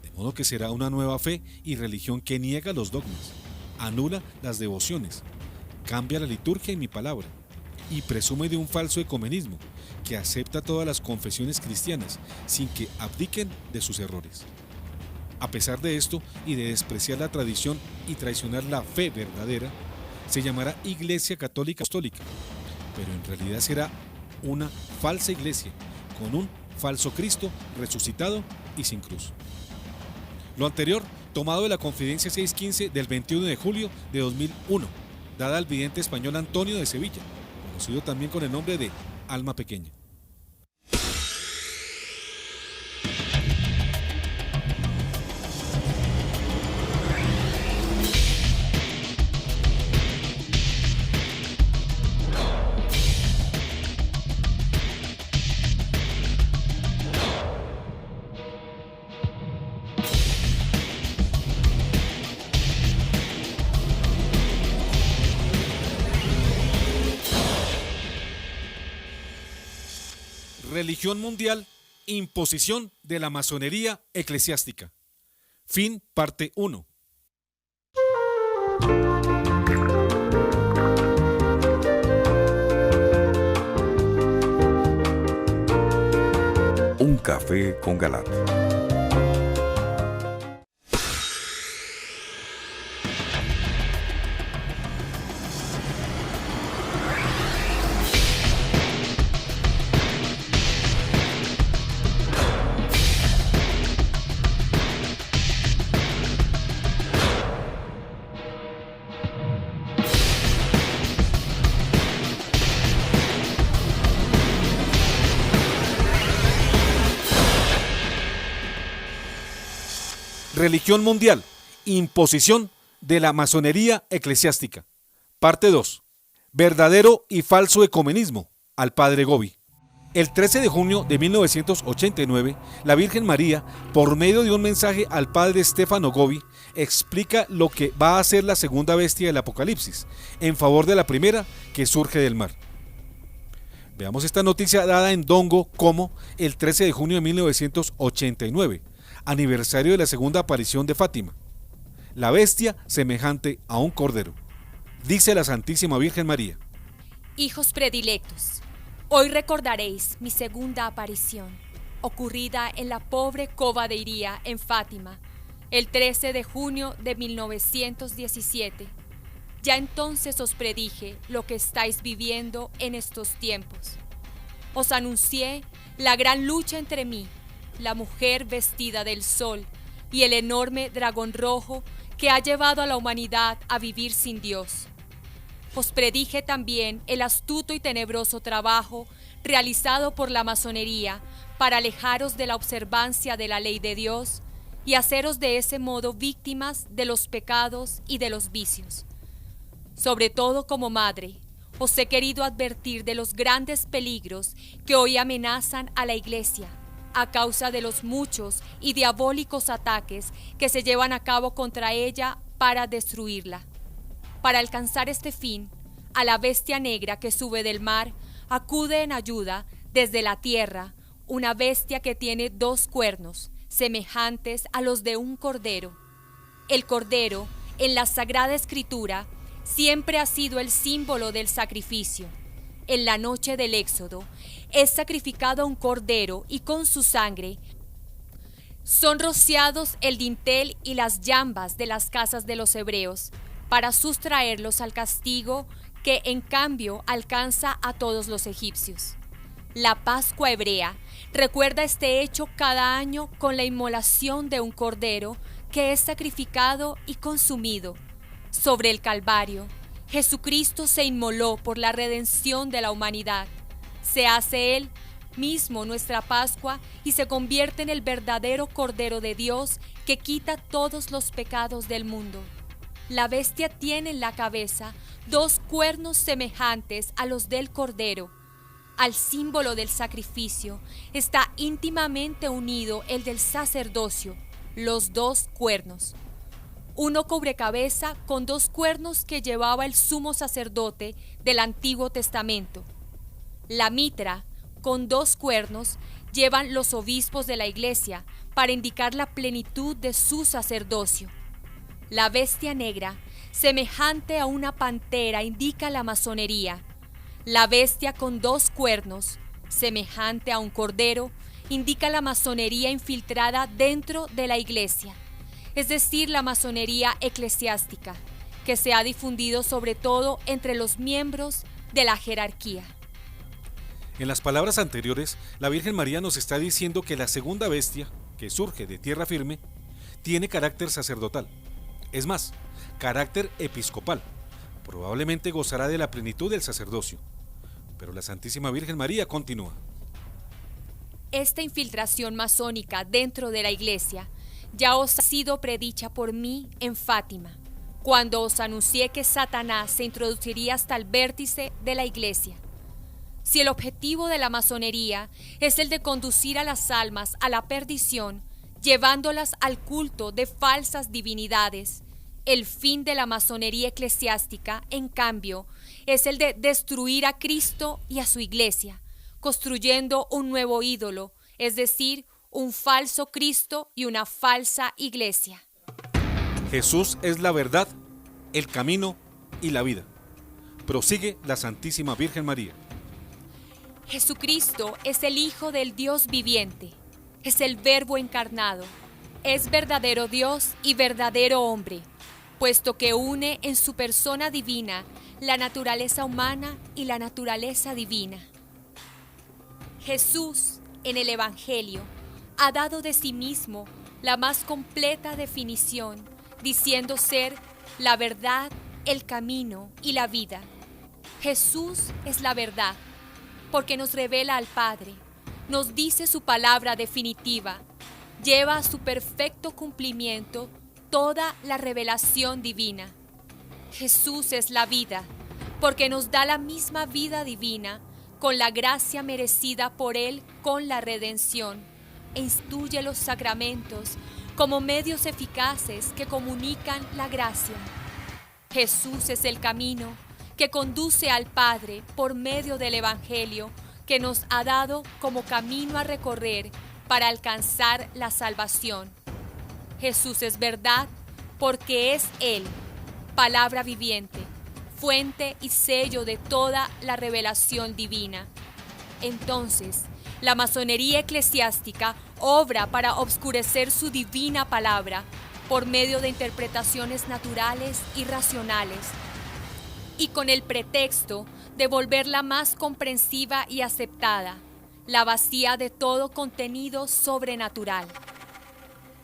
De modo que será una nueva fe y religión que niega los dogmas, anula las devociones, cambia la liturgia y mi palabra, y presume de un falso ecumenismo que acepta todas las confesiones cristianas sin que abdiquen de sus errores. A pesar de esto y de despreciar la tradición y traicionar la fe verdadera, se llamará Iglesia Católica Apostólica, pero en realidad será una falsa iglesia, con un falso Cristo resucitado y sin cruz. Lo anterior, tomado de la Confidencia 615 del 21 de julio de 2001, dada al vidente español Antonio de Sevilla, conocido también con el nombre de Alma Pequeña. Religión mundial, imposición de la masonería eclesiástica. Fin, parte 1. Un café con Galat. Religión mundial, imposición de la masonería eclesiástica. Parte 2. Verdadero y falso ecumenismo, al padre Gobi. El 13 de junio de 1989, la Virgen María, por medio de un mensaje al padre Stefano Gobi, explica lo que va a ser la segunda bestia del Apocalipsis, en favor de la primera que surge del mar. Veamos esta noticia dada en Dongo como el 13 de junio de 1989, aniversario de la segunda aparición de Fátima. La bestia semejante a un cordero. Dice la Santísima Virgen María: Hijos predilectos, hoy recordaréis mi segunda aparición, ocurrida en la pobre cova de Iría en Fátima, el 13 de junio de 1917. Ya entonces os predije lo que estáis viviendo en estos tiempos. Os anuncié la gran lucha entre mí, la mujer vestida del sol, y el enorme dragón rojo que ha llevado a la humanidad a vivir sin Dios. Os predije también el astuto y tenebroso trabajo realizado por la masonería para alejaros de la observancia de la ley de Dios y haceros de ese modo víctimas de los pecados y de los vicios. Sobre todo como madre, os he querido advertir de los grandes peligros que hoy amenazan a la Iglesia, a causa de los muchos y diabólicos ataques que se llevan a cabo contra ella para destruirla. Para alcanzar este fin, a la bestia negra que sube del mar, acude en ayuda desde la tierra una bestia que tiene 2 cuernos, semejantes a los de un cordero. El cordero, en la Sagrada Escritura, siempre ha sido el símbolo del sacrificio. En la noche del Éxodo, es sacrificado un cordero y con su sangre son rociados el dintel y las llambas de las casas de los hebreos para sustraerlos al castigo que en cambio alcanza a todos los egipcios. La Pascua hebrea recuerda este hecho cada año con la inmolación de un cordero que es sacrificado y consumido. Sobre el Calvario, Jesucristo se inmoló por la redención de la humanidad. Se hace Él mismo nuestra Pascua y se convierte en el verdadero Cordero de Dios que quita todos los pecados del mundo. La bestia tiene en la cabeza 2 cuernos semejantes a los del Cordero. Al símbolo del sacrificio está íntimamente unido el del sacerdocio, los 2 cuernos. Uno cubrecabeza con 2 cuernos que llevaba el sumo sacerdote del Antiguo Testamento. La mitra, con 2 cuernos, llevan los obispos de la Iglesia para indicar la plenitud de su sacerdocio. La bestia negra, semejante a una pantera, indica la masonería. La bestia con 2 cuernos, semejante a un cordero, indica la masonería infiltrada dentro de la Iglesia, es decir, la masonería eclesiástica, que se ha difundido sobre todo entre los miembros de la jerarquía. En las palabras anteriores, la Virgen María nos está diciendo que la segunda bestia, que surge de tierra firme, tiene carácter sacerdotal. Es más, carácter episcopal. Probablemente gozará de la plenitud del sacerdocio. Pero la Santísima Virgen María continúa. Esta infiltración masónica dentro de la Iglesia ya os ha sido predicha por mí en Fátima, cuando os anuncié que Satanás se introduciría hasta el vértice de la Iglesia. Si el objetivo de la masonería es el de conducir a las almas a la perdición, llevándolas al culto de falsas divinidades, el fin de la masonería eclesiástica, en cambio, es el de destruir a Cristo y a su Iglesia, construyendo un nuevo ídolo, es decir, un falso Cristo y una falsa Iglesia. Jesús es la verdad, el camino y la vida. Prosigue la Santísima Virgen María. Jesucristo es el Hijo del Dios viviente, es el Verbo encarnado, es verdadero Dios y verdadero hombre, puesto que une en su persona divina la naturaleza humana y la naturaleza divina. Jesús, en el Evangelio, ha dado de sí mismo la más completa definición, diciendo ser la verdad, el camino y la vida. Jesús es la verdad, porque nos revela al Padre, nos dice su palabra definitiva, lleva a su perfecto cumplimiento toda la revelación divina. Jesús es la vida, porque nos da la misma vida divina, con la gracia merecida por Él con la redención, e instituye los sacramentos como medios eficaces que comunican la gracia. Jesús es el camino que conduce al Padre por medio del Evangelio que nos ha dado como camino a recorrer para alcanzar la salvación. Jesús es verdad porque es Él, palabra viviente, fuente y sello de toda la revelación divina. Entonces, la masonería eclesiástica obra para obscurecer su divina palabra por medio de interpretaciones naturales y racionales, y con el pretexto de volverla más comprensiva y aceptada, la vacía de todo contenido sobrenatural.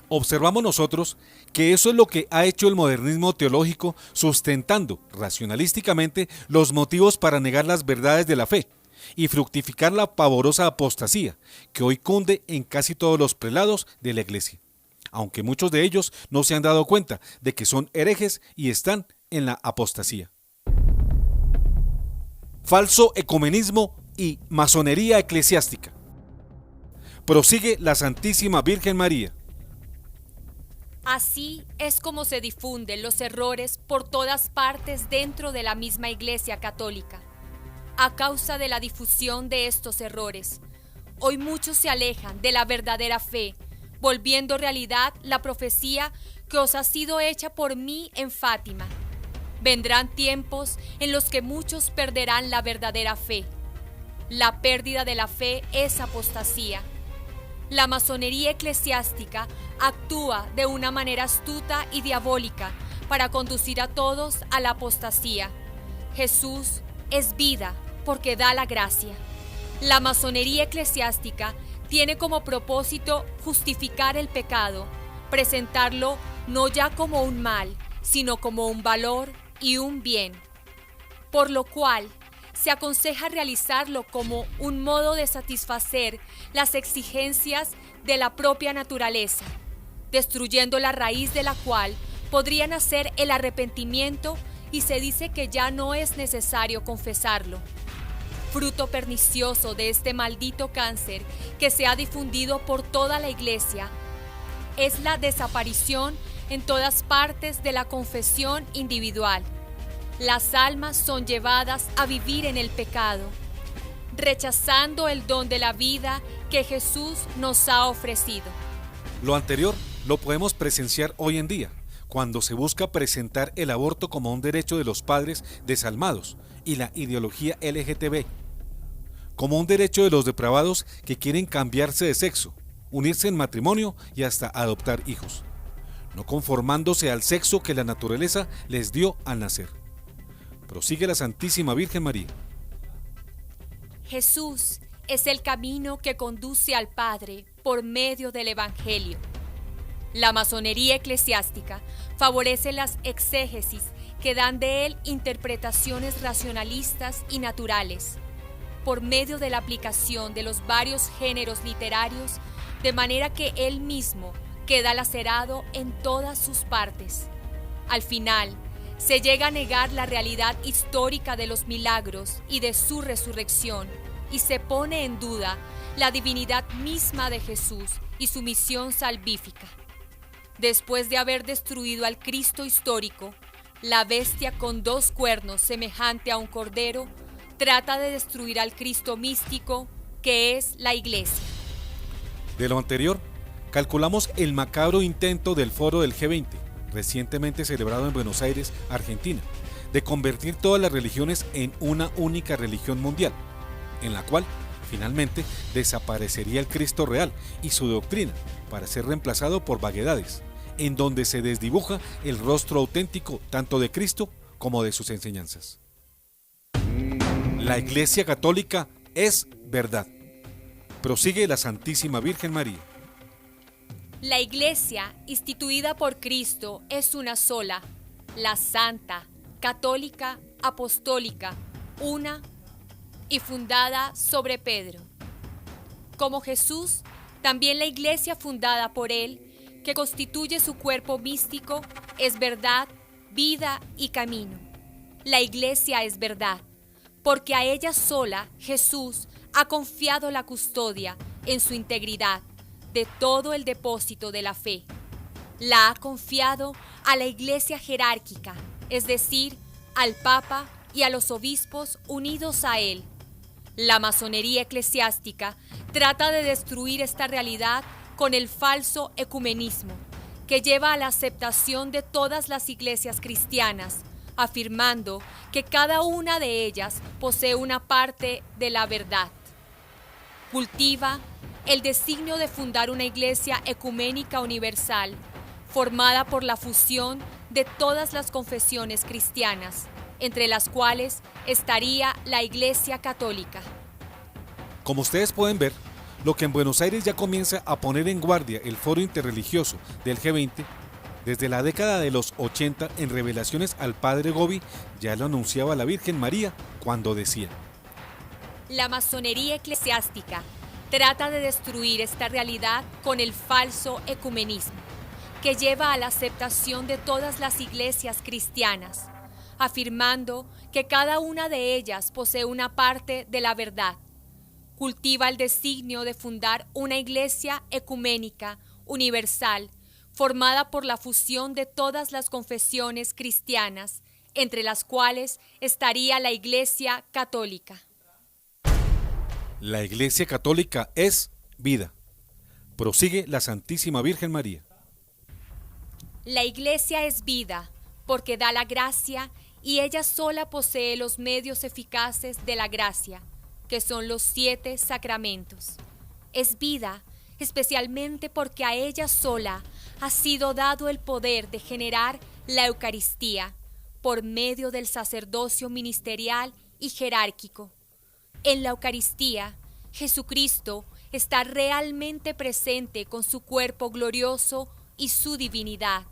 Observamos nosotros que eso es lo que ha hecho el modernismo teológico, sustentando racionalísticamente los motivos para negar las verdades de la fe y fructificar la pavorosa apostasía que hoy cunde en casi todos los prelados de la Iglesia, aunque muchos de ellos no se han dado cuenta de que son herejes y están en la apostasía. Falso ecumenismo y masonería eclesiástica. Prosigue la Santísima Virgen María. Así es como se difunden los errores por todas partes dentro de la misma Iglesia Católica. A causa de la difusión de estos errores, hoy muchos se alejan de la verdadera fe, volviendo realidad la profecía que os ha sido hecha por mí en Fátima. Vendrán tiempos en los que muchos perderán la verdadera fe. La pérdida de la fe es apostasía. La masonería eclesiástica actúa de una manera astuta y diabólica para conducir a todos a la apostasía. Jesús es vida porque da la gracia. La masonería eclesiástica tiene como propósito justificar el pecado, presentarlo no ya como un mal, sino como un valor y un bien, por lo cual se aconseja realizarlo como un modo de satisfacer las exigencias de la propia naturaleza, destruyendo la raíz de la cual podría nacer el arrepentimiento, y se dice que ya no es necesario confesarlo. Fruto pernicioso de este maldito cáncer que se ha difundido por toda la Iglesia es la desaparición en todas partes de la confesión individual. Las almas son llevadas a vivir en el pecado, rechazando el don de la vida que Jesús nos ha ofrecido. Lo anterior lo podemos presenciar hoy en día, cuando se busca presentar el aborto como un derecho de los padres desalmados y la ideología LGTB, como un derecho de los depravados que quieren cambiarse de sexo, unirse en matrimonio y hasta adoptar hijos. no conformándose al sexo que la naturaleza les dio al nacer. Prosigue la Santísima Virgen María. Jesús es el camino que conduce al Padre por medio del Evangelio. La masonería eclesiástica favorece las exégesis que dan de él interpretaciones racionalistas y naturales, por medio de la aplicación de los varios géneros literarios, de manera que él mismo queda lacerado en todas sus partes. Al final, se llega a negar la realidad histórica de los milagros y de su resurrección, y se pone en duda la divinidad misma de Jesús y su misión salvífica. Después de haber destruido al Cristo histórico, la bestia con 2 cuernos semejante a un cordero trata de destruir al Cristo místico, que es la Iglesia. De lo anterior, calculamos el macabro intento del foro del G20, recientemente celebrado en Buenos Aires, Argentina, de convertir todas las religiones en una única religión mundial, en la cual finalmente desaparecería el Cristo real y su doctrina para ser reemplazado por vaguedades, en donde se desdibuja el rostro auténtico tanto de Cristo como de sus enseñanzas. La Iglesia Católica es verdad. Prosigue la Santísima Virgen María. La Iglesia, instituida por Cristo, es una sola, la Santa, Católica, Apostólica, una y fundada sobre Pedro. Como Jesús, también la Iglesia fundada por él, que constituye su cuerpo místico, es verdad, vida y camino. La Iglesia es verdad, porque a ella sola Jesús ha confiado la custodia en su integridad de todo el depósito de la fe. La ha confiado a la Iglesia jerárquica, es decir, al Papa y a los obispos unidos a él. La masonería eclesiástica trata de destruir esta realidad con el falso ecumenismo, que lleva a la aceptación de todas las iglesias cristianas, afirmando que cada una de ellas posee una parte de la verdad. Cultiva el designio de fundar una iglesia ecuménica universal, formada por la fusión de todas las confesiones cristianas, entre las cuales estaría la Iglesia Católica. Como ustedes pueden ver, lo que en Buenos Aires ya comienza a poner en guardia el foro interreligioso del G20, desde la década de los 80 en revelaciones al Padre Gobi, ya lo anunciaba la Virgen María cuando decía: la masonería eclesiástica trata de destruir esta realidad con el falso ecumenismo, que lleva a la aceptación de todas las iglesias cristianas, afirmando que cada una de ellas posee una parte de la verdad. Cultiva el designio de fundar una iglesia ecuménica, universal, formada por la fusión de todas las confesiones cristianas, entre las cuales estaría la Iglesia Católica. La Iglesia Católica es vida. Prosigue la Santísima Virgen María. La Iglesia es vida, porque da la gracia y ella sola posee los medios eficaces de la gracia, que son los 7 sacramentos. Es vida, especialmente porque a ella sola ha sido dado el poder de generar la Eucaristía por medio del sacerdocio ministerial y jerárquico. En la Eucaristía, Jesucristo está realmente presente con su cuerpo glorioso y su divinidad.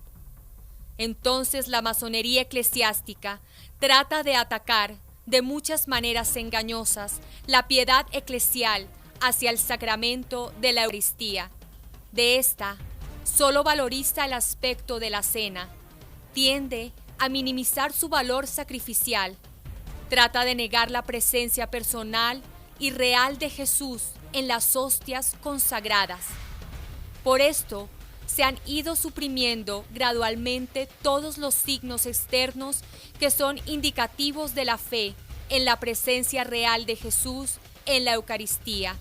Entonces la masonería eclesiástica trata de atacar de muchas maneras engañosas la piedad eclesial hacia el sacramento de la Eucaristía. De esta, solo valoriza el aspecto de la cena, tiende a minimizar su valor sacrificial, trata de negar la presencia personal y real de Jesús en las hostias consagradas. Por esto, se han ido suprimiendo gradualmente todos los signos externos que son indicativos de la fe en la presencia real de Jesús en la Eucaristía,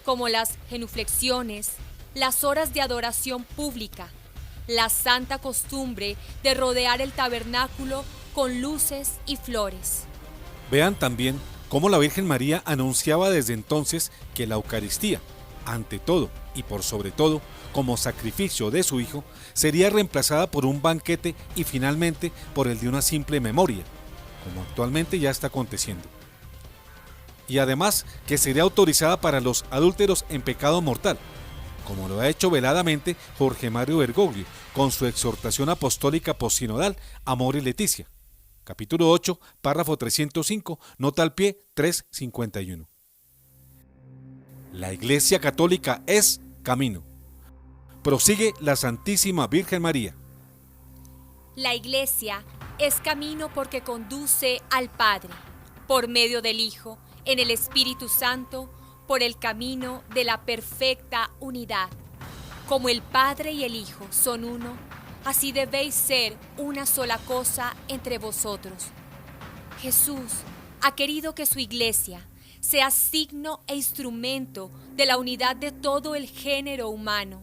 como las genuflexiones, las horas de adoración pública, la santa costumbre de rodear el tabernáculo con luces y flores. Vean también cómo la Virgen María anunciaba desde entonces que la Eucaristía, ante todo y por sobre todo, como sacrificio de su hijo, sería reemplazada por un banquete y finalmente por el de una simple memoria, como actualmente ya está aconteciendo. Y además que sería autorizada para los adúlteros en pecado mortal, como lo ha hecho veladamente Jorge Mario Bergoglio con su exhortación apostólica postsinodal Amor y Leticia, capítulo 8, párrafo 305, nota al pie 351. La Iglesia Católica es camino. Prosigue la Santísima Virgen María. La Iglesia es camino porque conduce al Padre, por medio del Hijo, en el Espíritu Santo, por el camino de la perfecta unidad. Como el Padre y el Hijo son uno, así debéis ser una sola cosa entre vosotros. Jesús ha querido que su Iglesia sea signo e instrumento de la unidad de todo el género humano.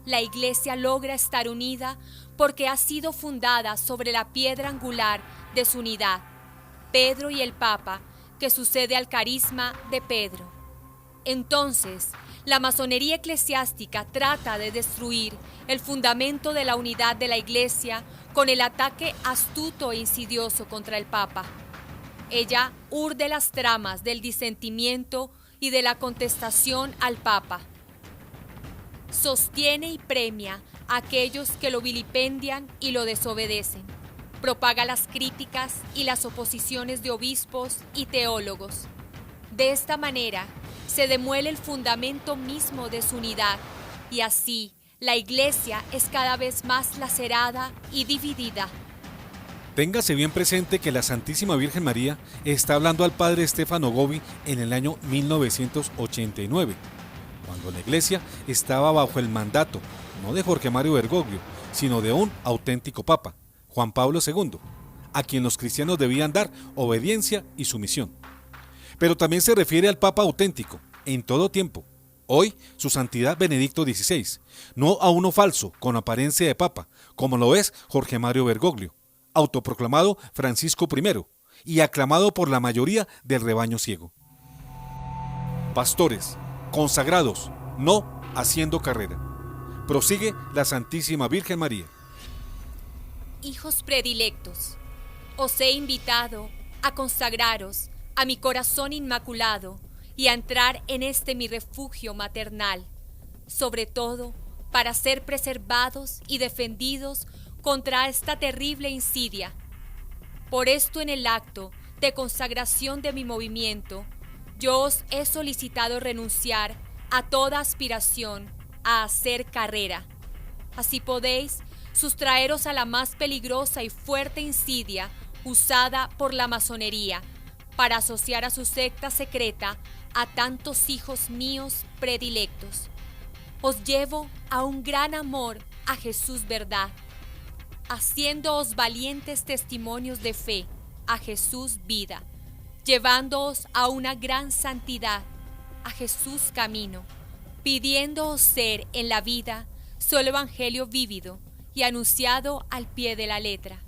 La Iglesia logra estar unida porque ha sido fundada sobre la piedra angular de su unidad, Pedro y el Papa, que sucede al carisma de Pedro. Entonces, la masonería eclesiástica trata de destruir el fundamento de la unidad de la Iglesia con el ataque astuto e insidioso contra el Papa. Ella urde las tramas del disentimiento y de la contestación al Papa. Sostiene y premia a aquellos que lo vilipendian y lo desobedecen. Propaga las críticas y las oposiciones de obispos y teólogos. De esta manera, se demuele el fundamento mismo de su unidad y así la Iglesia es cada vez más lacerada y dividida. Téngase bien presente que la Santísima Virgen María está hablando al padre Stefano Gobi en el año 1989, cuando la Iglesia estaba bajo el mandato, no de Jorge Mario Bergoglio, sino de un auténtico Papa, Juan Pablo II, a quien los cristianos debían dar obediencia y sumisión. Pero también se refiere al Papa auténtico, en todo tiempo, hoy su Santidad Benedicto XVI, no a uno falso, con apariencia de Papa, como lo es Jorge Mario Bergoglio, autoproclamado Francisco I y aclamado por la mayoría del rebaño ciego. Pastores, consagrados, no haciendo carrera. Prosigue la Santísima Virgen María. Hijos predilectos, os he invitado a consagraros a mi corazón inmaculado y a entrar en este mi refugio maternal, sobre todo para ser preservados y defendidos contra esta terrible insidia. Por esto, en el acto de consagración de mi movimiento, yo os he solicitado renunciar a toda aspiración a hacer carrera. Así podéis sustraeros a la más peligrosa y fuerte insidia usada por la masonería para asociar a su secta secreta a tantos hijos míos predilectos. Os llevo a un gran amor a Jesús verdad, haciéndoos valientes testimonios de fe a Jesús vida, llevándoos a una gran santidad, a Jesús camino, pidiéndoos ser en la vida solo evangelio vívido y anunciado al pie de la letra.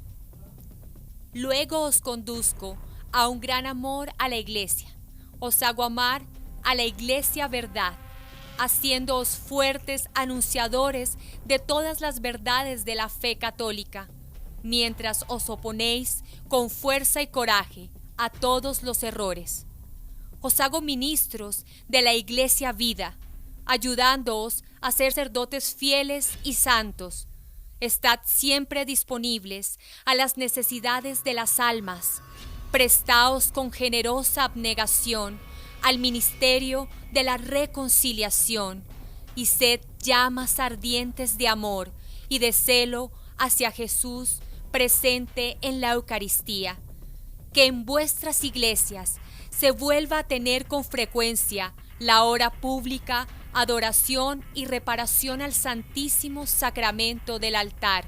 Luego os conduzco a un gran amor a la Iglesia, os hago amar a la Iglesia verdad, haciéndoos fuertes anunciadores de todas las verdades de la fe católica, mientras os oponéis con fuerza y coraje a todos los errores. Os hago ministros de la Iglesia vida, ayudándoos a ser sacerdotes fieles y santos. Estad siempre disponibles a las necesidades de las almas. Prestaos con generosa abnegación al ministerio de la reconciliación y sed llamas ardientes de amor y de celo hacia Jesús presente en la Eucaristía. Que en vuestras iglesias se vuelva a tener con frecuencia la hora pública, adoración y reparación al Santísimo Sacramento del altar.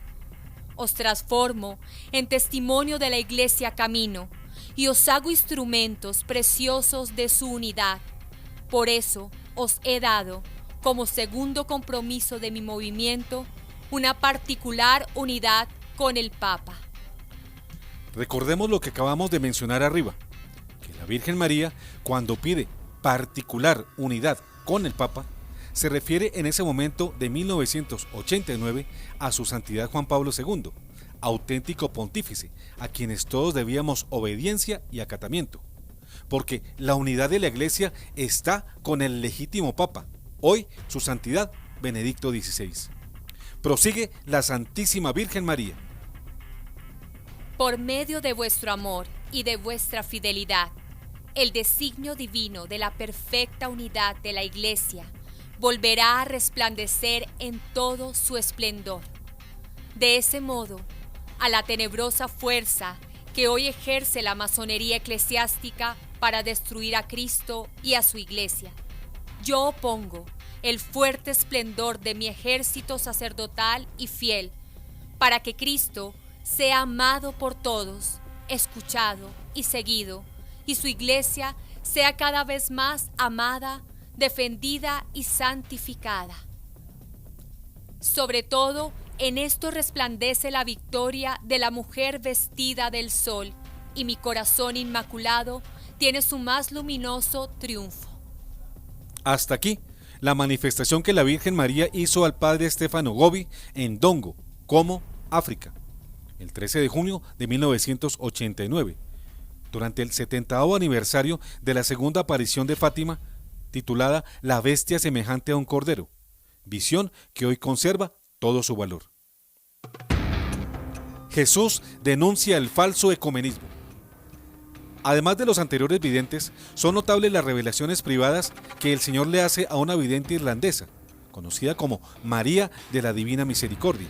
Os transformo en testimonio de la Iglesia camino y os hago instrumentos preciosos de su unidad. Por eso os he dado, como segundo compromiso de mi movimiento, una particular unidad con el Papa. Recordemos lo que acabamos de mencionar arriba, que la Virgen María, cuando pide particular unidad con el Papa, se refiere en ese momento de 1989 a su santidad Juan Pablo II, auténtico pontífice, a quienes todos debíamos obediencia y acatamiento, porque la unidad de la Iglesia está con el legítimo Papa, hoy su santidad Benedicto XVI. Prosigue la Santísima Virgen María. Por medio de vuestro amor y de vuestra fidelidad, el designio divino de la perfecta unidad de la Iglesia volverá a resplandecer en todo su esplendor. De ese modo, a la tenebrosa fuerza que hoy ejerce la masonería eclesiástica para destruir a Cristo y a su Iglesia, yo opongo el fuerte esplendor de mi ejército sacerdotal y fiel, para que Cristo sea amado por todos, escuchado y seguido, y su Iglesia sea cada vez más amada, defendida y santificada. Sobre todo, en esto resplandece la victoria de la mujer vestida del sol, y mi corazón inmaculado tiene su más luminoso triunfo. Hasta aquí la manifestación que la Virgen María hizo al padre Stefano Gobbi en Dongo, Como, África, el 13 de junio de 1989, durante el 70º aniversario de la segunda aparición de Fátima, titulada La bestia semejante a un cordero, visión que hoy conserva todo su valor. Jesús denuncia el falso ecumenismo. Además de los anteriores videntes, son notables las revelaciones privadas que el Señor le hace a una vidente irlandesa, conocida como María de la Divina Misericordia,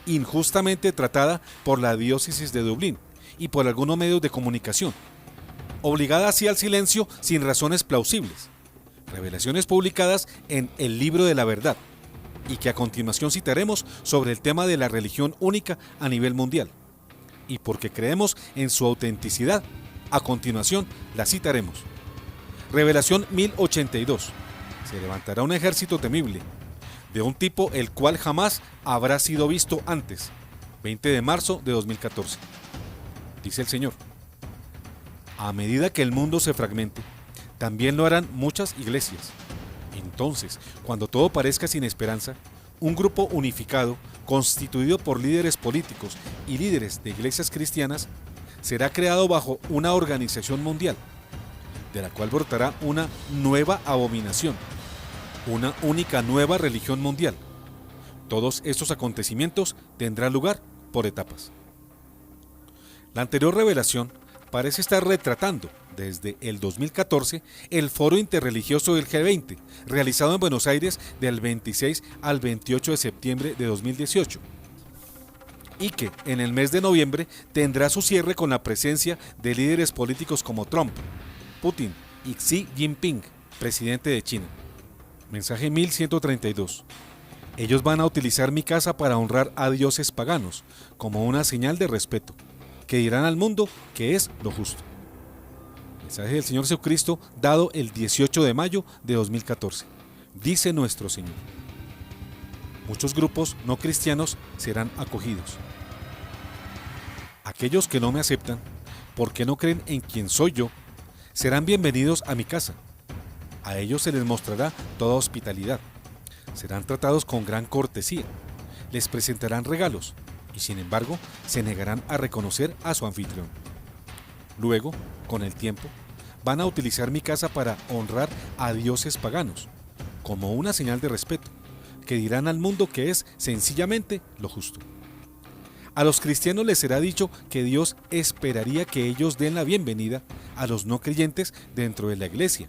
injustamente tratada por la diócesis de Dublín y por algunos medios de comunicación, obligada así al silencio sin razones plausibles. Revelaciones publicadas en El Libro de la Verdad, y que a continuación citaremos sobre el tema de la religión única a nivel mundial. Y porque creemos en su autenticidad, a continuación la citaremos. Revelación 1082. Se levantará un ejército temible, de un tipo el cual jamás habrá sido visto antes. 20 de marzo de 2014. Dice el Señor: a medida que el mundo se fragmente, también lo harán muchas iglesias. Entonces, cuando todo parezca sin esperanza, un grupo unificado, constituido por líderes políticos y líderes de iglesias cristianas, será creado bajo una organización mundial, de la cual brotará una nueva abominación, una única nueva religión mundial. Todos estos acontecimientos tendrán lugar por etapas. La anterior revelación parece estar retratando desde el 2014 el Foro Interreligioso del G20, realizado en Buenos Aires del 26 al 28 de septiembre de 2018, y que en el mes de noviembre tendrá su cierre con la presencia de líderes políticos como Trump, Putin y Xi Jinping, presidente de China. Mensaje 1132. Ellos van a utilizar mi casa para honrar a dioses paganos, como una señal de respeto, que dirán al mundo que es lo justo. Mensaje del Señor Jesucristo dado el 18 de mayo de 2014. Dice nuestro Señor: muchos grupos no cristianos serán acogidos. Aquellos que no me aceptan, porque no creen en quien soy yo, serán bienvenidos a mi casa. A ellos se les mostrará toda hospitalidad. Serán tratados con gran cortesía. Les presentarán regalos y, sin embargo, se negarán a reconocer a su anfitrión. Luego, con el tiempo, van a utilizar mi casa para honrar a dioses paganos, como una señal de respeto, que dirán al mundo que es sencillamente lo justo. A los cristianos les será dicho que Dios esperaría que ellos den la bienvenida a los no creyentes dentro de la iglesia,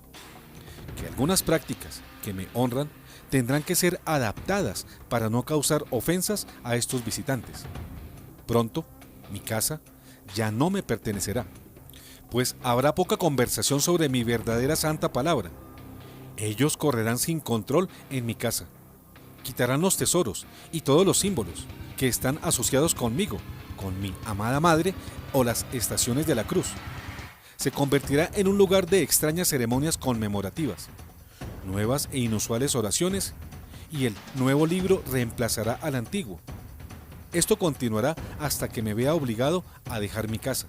que algunas prácticas que me honran tendrán que ser adaptadas para no causar ofensas a estos visitantes. Pronto, mi casa ya no me pertenecerá, pues habrá poca conversación sobre mi verdadera santa palabra. Ellos correrán sin control en mi casa, quitarán los tesoros y todos los símbolos que están asociados conmigo, con mi amada madre o las estaciones de la cruz. Se convertirá en un lugar de extrañas ceremonias conmemorativas, nuevas e inusuales oraciones, y el nuevo libro reemplazará al antiguo. Esto continuará hasta que me vea obligado a dejar mi casa,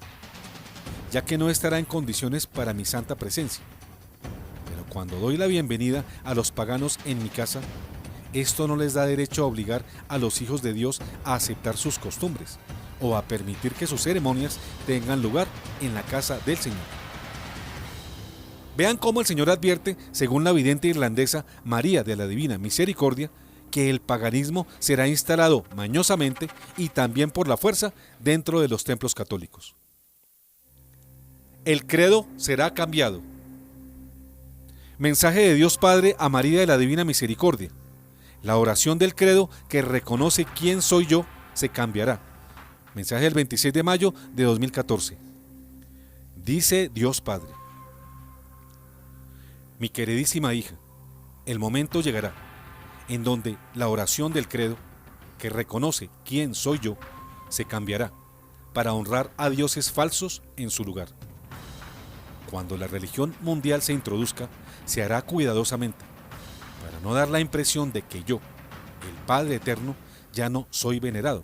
ya que no estará en condiciones para mi santa presencia. Pero cuando doy la bienvenida a los paganos en mi casa, esto no les da derecho a obligar a los hijos de Dios a aceptar sus costumbres o a permitir que sus ceremonias tengan lugar en la casa del Señor. Vean cómo el Señor advierte, según la vidente irlandesa María de la Divina Misericordia, que el paganismo será instalado mañosamente y también por la fuerza dentro de los templos católicos. El credo será cambiado. Mensaje de Dios Padre a María de la Divina Misericordia. La oración del credo que reconoce quién soy yo se cambiará. Mensaje del 26 de mayo de 2014. Dice Dios Padre: mi queridísima hija, el momento llegará en donde la oración del credo que reconoce quién soy yo se cambiará para honrar a dioses falsos en su lugar. Cuando la religión mundial se introduzca, se hará cuidadosamente, para no dar la impresión de que yo, el Padre Eterno, ya no soy venerado.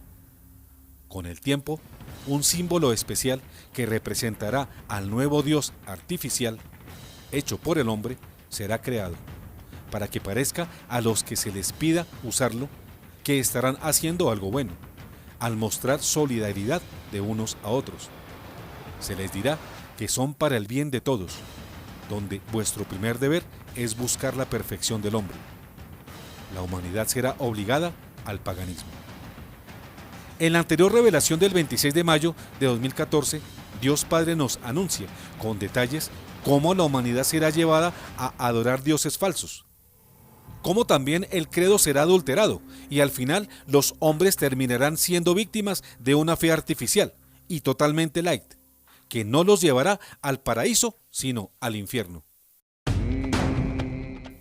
Con el tiempo, un símbolo especial que representará al nuevo Dios artificial, hecho por el hombre, será creado, para que parezca a los que se les pida usarlo, que estarán haciendo algo bueno, al mostrar solidaridad de unos a otros. Se les dirá que son para el bien de todos, donde vuestro primer deber es buscar la perfección del hombre. La humanidad será obligada al paganismo. En la anterior revelación del 26 de mayo de 2014, Dios Padre nos anuncia con detalles cómo la humanidad será llevada a adorar dioses falsos, cómo también el credo será adulterado y al final los hombres terminarán siendo víctimas de una fe artificial y totalmente light, que no los llevará al paraíso, sino al infierno.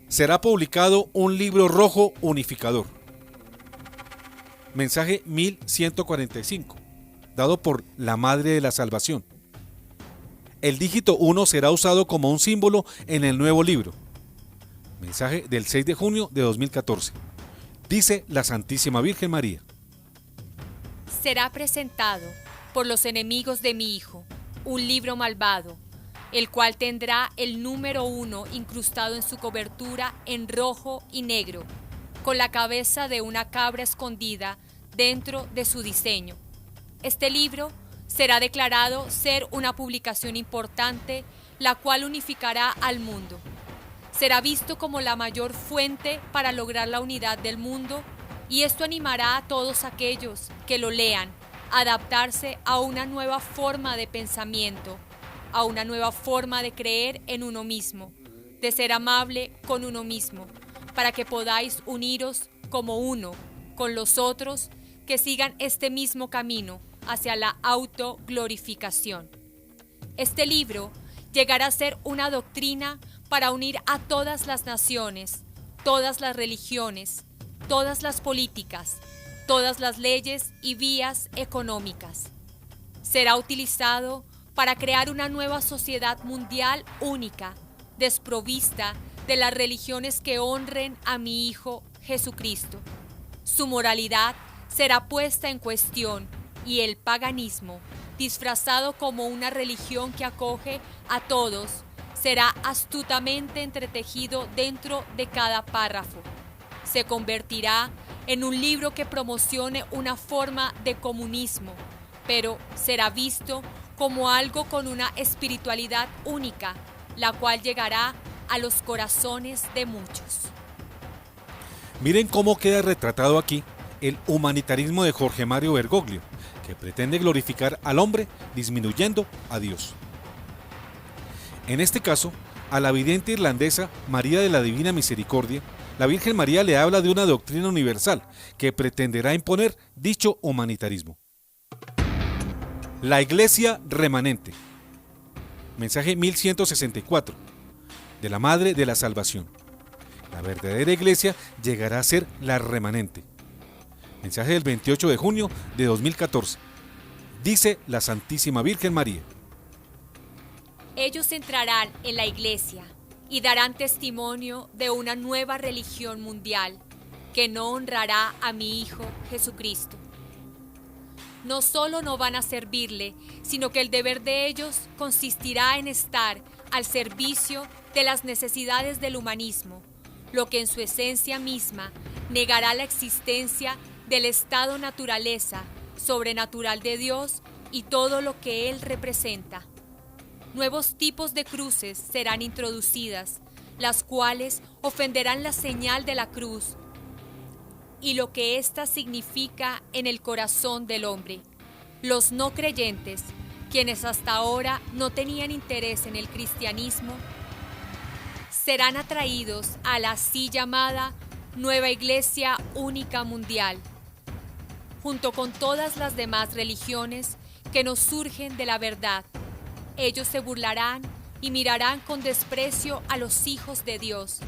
Será publicado un libro rojo unificador. Mensaje 1145, dado por la Madre de la Salvación. El dígito 1 será usado como un símbolo en el nuevo libro. Mensaje del 6 de junio de 2014. Dice la Santísima Virgen María: será presentado por los enemigos de mi Hijo un libro malvado, el cual tendrá el número 1 incrustado en su cobertura en rojo y negro, con la cabeza de una cabra escondida dentro de su diseño. Este libro será declarado ser una publicación importante, la cual unificará al mundo. Será visto como la mayor fuente para lograr la unidad del mundo, y esto animará a todos aquellos que lo lean a adaptarse a una nueva forma de pensamiento, a una nueva forma de creer en uno mismo, de ser amable con uno mismo, para que podáis uniros como uno con los otros que sigan este mismo camino hacia la autoglorificación. Este libro llegará a ser una doctrina para unir a todas las naciones, todas las religiones, todas las políticas, todas las leyes y vías económicas. Será utilizado para crear una nueva sociedad mundial única, desprovista de las religiones que honren a mi Hijo Jesucristo. Su moralidad será puesta en cuestión y el paganismo, disfrazado como una religión que acoge a todos, será astutamente entretejido dentro de cada párrafo. Se convertirá en un libro que promocione una forma de comunismo, pero será visto como algo con una espiritualidad única, la cual llegará a los corazones de muchos. Miren cómo queda retratado aquí el humanitarismo de Jorge Mario Bergoglio, que pretende glorificar al hombre disminuyendo a Dios. En este caso, a la vidente irlandesa María de la Divina Misericordia, la Virgen María le habla de una doctrina universal que pretenderá imponer dicho humanitarismo. La Iglesia remanente. Mensaje 1164, de la Madre de la Salvación. La verdadera Iglesia llegará a ser la remanente. Mensaje del 28 de junio de 2014. Dice la Santísima Virgen María: ellos entrarán en la Iglesia y darán testimonio de una nueva religión mundial que no honrará a mi Hijo Jesucristo. No solo no van a servirle, sino que el deber de ellos consistirá en estar al servicio de las necesidades del humanismo, lo que en su esencia misma negará la existencia del estado naturaleza sobrenatural de Dios y todo lo que Él representa. Nuevos tipos de cruces serán introducidas, las cuales ofenderán la señal de la cruz y lo que ésta significa en el corazón del hombre. Los no creyentes, quienes hasta ahora no tenían interés en el cristianismo, serán atraídos a la así llamada Nueva Iglesia Única Mundial, junto con todas las demás religiones que nos surgen de la verdad. Ellos se burlarán y mirarán con desprecio a los hijos de Dios,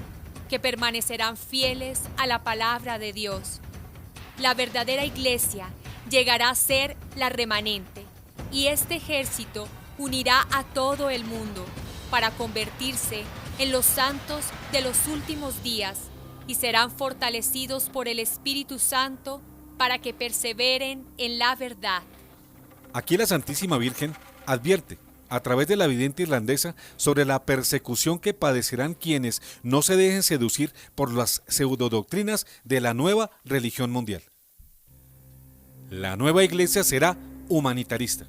que permanecerán fieles a la palabra de Dios. La verdadera iglesia llegará a ser la remanente, y este ejército unirá a todo el mundo para convertirse en los santos de los últimos días y serán fortalecidos por el Espíritu Santo para que perseveren en la verdad. Aquí la Santísima Virgen advierte, a través de la vidente irlandesa, sobre la persecución que padecerán quienes no se dejen seducir por las pseudodoctrinas de la nueva religión mundial. La nueva iglesia será humanitarista.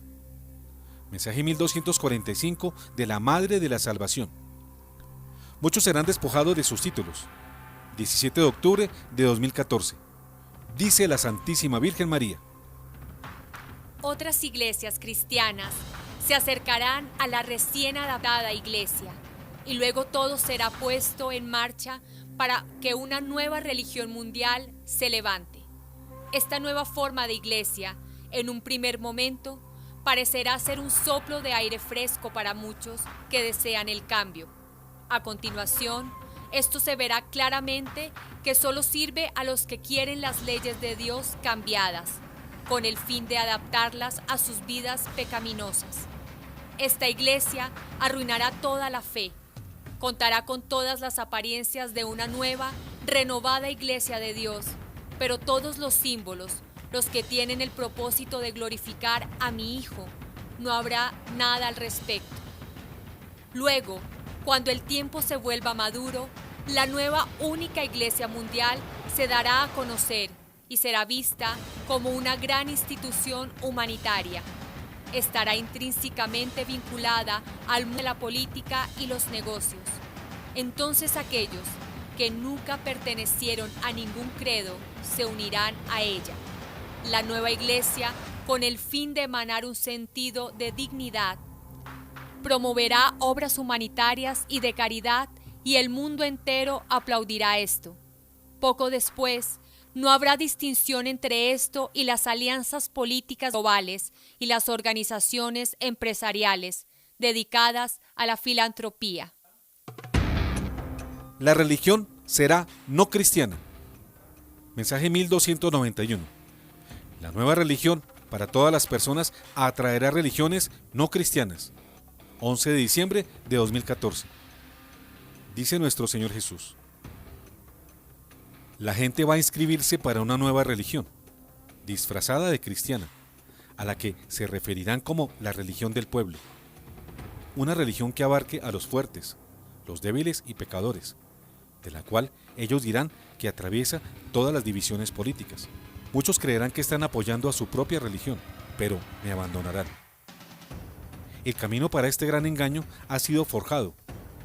Mensaje 1245 de la Madre de la Salvación. Muchos serán despojados de sus títulos. 17 de octubre de 2014. Dice la Santísima Virgen María. Otras iglesias cristianas se acercarán a la recién adaptada iglesia y luego todo será puesto en marcha para que una nueva religión mundial se levante. Esta nueva forma de iglesia, en un primer momento, parecerá ser un soplo de aire fresco para muchos que desean el cambio. A continuación, esto se verá claramente que solo sirve a los que quieren las leyes de Dios cambiadas, con el fin de adaptarlas a sus vidas pecaminosas. Esta iglesia arruinará toda la fe, contará con todas las apariencias de una nueva, renovada iglesia de Dios, pero todos los símbolos, los que tienen el propósito de glorificar a mi Hijo, no habrá nada al respecto. Luego, cuando el tiempo se vuelva maduro, la nueva única iglesia mundial se dará a conocer y será vista como una gran institución humanitaria. Estará intrínsecamente vinculada al mundo de la política y los negocios. Entonces aquellos que nunca pertenecieron a ningún credo se unirán a ella. La nueva iglesia, con el fin de emanar un sentido de dignidad, promoverá obras humanitarias y de caridad y el mundo entero aplaudirá esto. Poco después, no habrá distinción entre esto y las alianzas políticas globales y las organizaciones empresariales dedicadas a la filantropía. La religión será no cristiana. Mensaje 1291. La nueva religión para todas las personas atraerá religiones no cristianas. 11 de diciembre de 2014. Dice nuestro Señor Jesús. La gente va a inscribirse para una nueva religión, disfrazada de cristiana, a la que se referirán como la religión del pueblo. Una religión que abarque a los fuertes, los débiles y pecadores, de la cual ellos dirán que atraviesa todas las divisiones políticas. Muchos creerán que están apoyando a su propia religión, pero me abandonarán. El camino para este gran engaño ha sido forjado,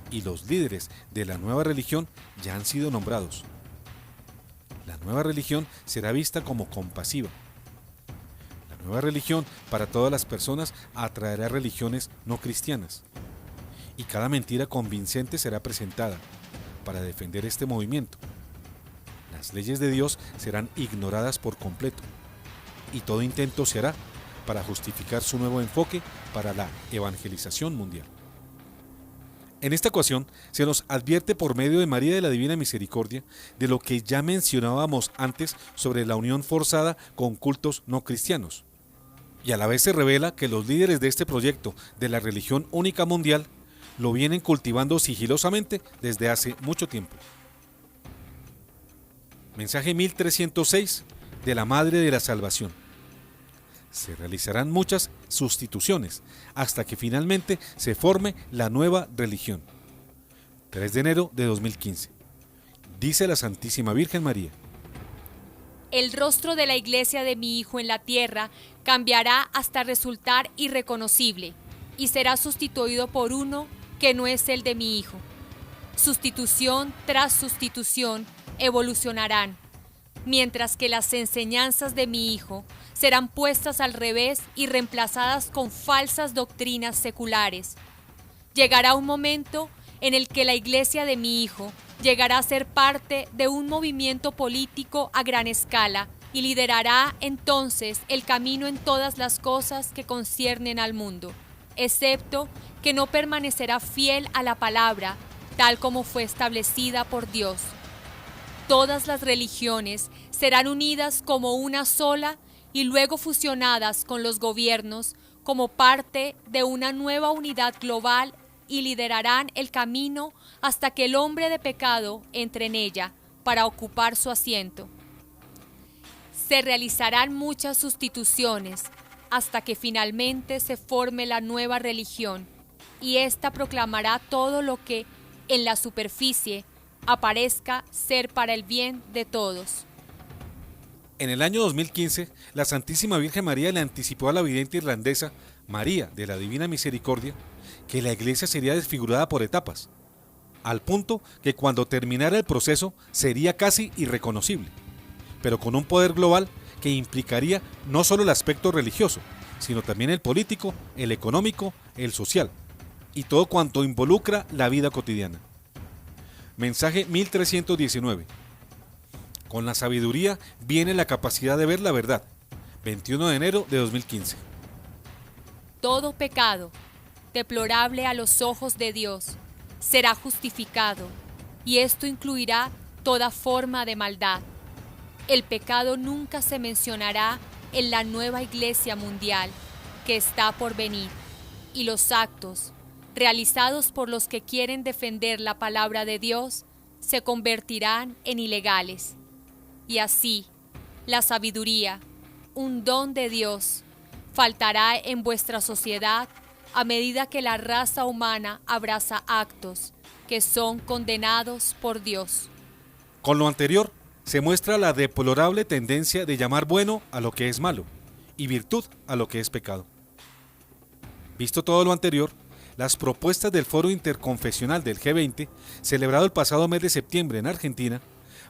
y los líderes de la nueva religión ya han sido nombrados. La nueva religión será vista como compasiva. La nueva religión para todas las personas atraerá religiones no cristianas. Y cada mentira convincente será presentada para defender este movimiento. Las leyes de Dios serán ignoradas por completo. Y todo intento se hará para justificar su nuevo enfoque para la evangelización mundial. En esta ocasión se nos advierte por medio de María de la Divina Misericordia de lo que ya mencionábamos antes sobre la unión forzada con cultos no cristianos. Y a la vez se revela que los líderes de este proyecto de la religión única mundial lo vienen cultivando sigilosamente desde hace mucho tiempo. Mensaje 1306 de la Madre de la Salvación. Se realizarán muchas sustituciones hasta que finalmente se forme la nueva religión. 3 de enero de 2015. Dice la Santísima Virgen María: El rostro de la iglesia de mi Hijo en la tierra cambiará hasta resultar irreconocible y será sustituido por uno que no es el de mi Hijo. Sustitución tras sustitución evolucionarán, mientras que las enseñanzas de mi Hijo serán puestas al revés y reemplazadas con falsas doctrinas seculares. Llegará un momento en el que la iglesia de mi Hijo llegará a ser parte de un movimiento político a gran escala y liderará entonces el camino en todas las cosas que conciernen al mundo, excepto que no permanecerá fiel a la palabra tal como fue establecida por Dios. Todas las religiones serán unidas como una sola y luego fusionadas con los gobiernos como parte de una nueva unidad global y liderarán el camino hasta que el hombre de pecado entre en ella para ocupar su asiento. Se realizarán muchas sustituciones hasta que finalmente se forme la nueva religión y ésta proclamará todo lo que en la superficie aparezca ser para el bien de todos. En el año 2015, la Santísima Virgen María le anticipó a la vidente irlandesa María de la Divina Misericordia que la iglesia sería desfigurada por etapas, al punto que cuando terminara el proceso sería casi irreconocible, pero con un poder global que implicaría no solo el aspecto religioso, sino también el político, el económico, el social, y todo cuanto involucra la vida cotidiana. Mensaje 1319. Con la sabiduría viene la capacidad de ver la verdad. 21 de enero de 2015. Todo pecado, deplorable a los ojos de Dios, será justificado, y esto incluirá toda forma de maldad. El pecado nunca se mencionará en la nueva Iglesia mundial que está por venir, y los actos realizados por los que quieren defender la palabra de Dios se convertirán en ilegales. Y así, la sabiduría, un don de Dios, faltará en vuestra sociedad a medida que la raza humana abraza actos que son condenados por Dios. Con lo anterior, se muestra la deplorable tendencia de llamar bueno a lo que es malo y virtud a lo que es pecado. Visto todo lo anterior, las propuestas del Foro Interconfesional del G20, celebrado el pasado mes de septiembre en Argentina,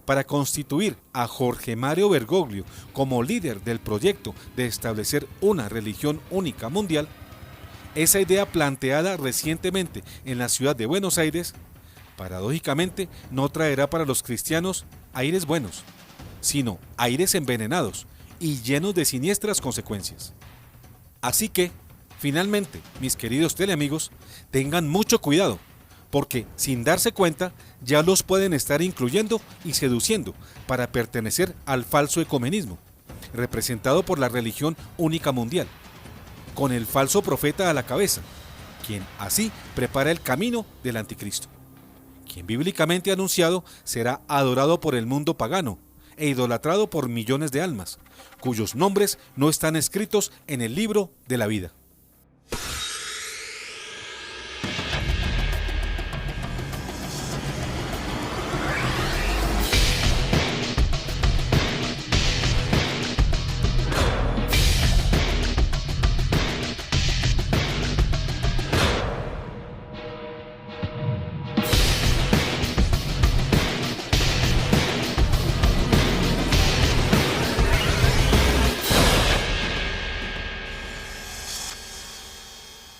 para constituir a Jorge Mario Bergoglio como líder del proyecto de establecer una religión única mundial, esa idea planteada recientemente en la ciudad de Buenos Aires, paradójicamente no traerá para los cristianos aires buenos, sino aires envenenados y llenos de siniestras consecuencias. Así que, finalmente, mis queridos teleamigos, tengan mucho cuidado, porque sin darse cuenta ya los pueden estar incluyendo y seduciendo para pertenecer al falso ecumenismo, representado por la religión única mundial, con el falso profeta a la cabeza, quien así prepara el camino del anticristo, quien bíblicamente anunciado será adorado por el mundo pagano e idolatrado por millones de almas, cuyos nombres no están escritos en el libro de la vida.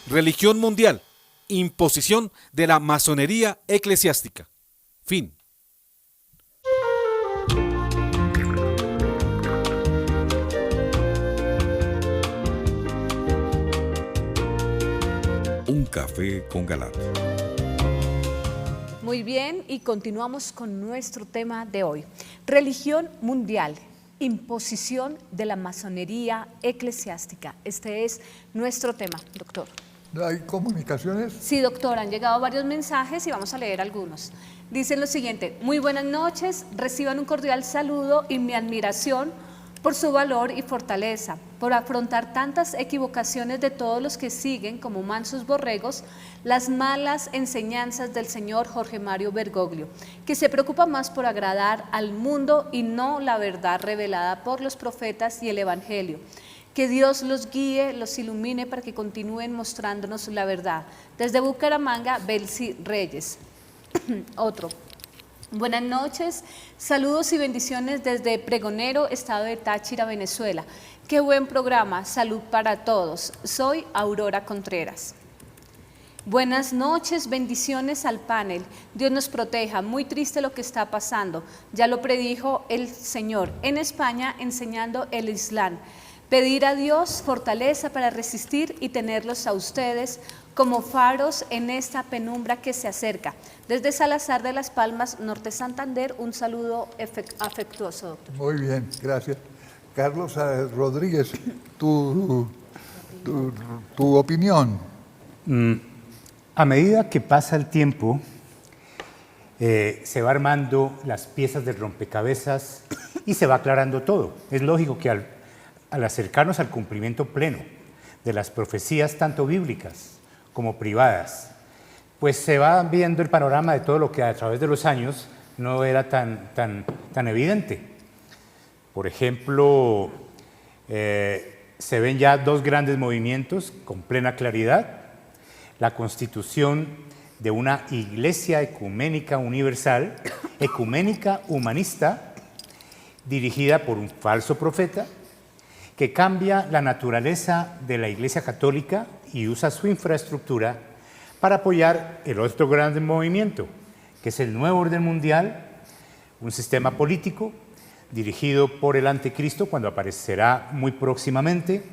Religión mundial, imposición de la masonería eclesiástica. Fin. Un café con Galat. Muy bien, y continuamos con nuestro tema de hoy. Religión mundial, imposición de la masonería eclesiástica. Este es nuestro tema, doctor. ¿Hay comunicaciones? Sí, doctor, han llegado varios mensajes y vamos a leer algunos. Dicen lo siguiente: muy buenas noches, reciban un cordial saludo y mi admiración por su valor y fortaleza, por afrontar tantas equivocaciones de todos los que siguen, como mansos borregos, las malas enseñanzas del señor Jorge Mario Bergoglio, que se preocupa más por agradar al mundo y no la verdad revelada por los profetas y el Evangelio. Que Dios los guíe, los ilumine para que continúen mostrándonos la verdad. Desde Bucaramanga, Belsi Reyes. Otro. Buenas noches, saludos y bendiciones desde Pregonero, estado de Táchira, Venezuela. Qué buen programa, salud para todos. Soy Aurora Contreras. Buenas noches, bendiciones al panel. Dios nos proteja, muy triste lo que está pasando. Ya lo predijo el Señor en España enseñando el Islam. Pedir a Dios fortaleza para resistir y tenerlos a ustedes como faros en esta penumbra que se acerca. Desde Salazar de las Palmas, Norte Santander, un saludo afectuoso, doctor. Muy bien, gracias. Carlos Rodríguez, tu opinión. A medida que pasa el tiempo, se va armando las piezas del rompecabezas y se va aclarando todo. Es lógico que al acercarnos al cumplimiento pleno de las profecías, tanto bíblicas como privadas, pues se va viendo el panorama de todo lo que a través de los años no era tan evidente. Por ejemplo, se ven ya dos grandes movimientos con plena claridad: la constitución de una iglesia ecuménica universal, ecuménica humanista, dirigida por un falso profeta, que cambia la naturaleza de la Iglesia Católica y usa su infraestructura para apoyar el otro gran movimiento, que es el nuevo orden mundial, un sistema político dirigido por el anticristo, cuando aparecerá muy próximamente,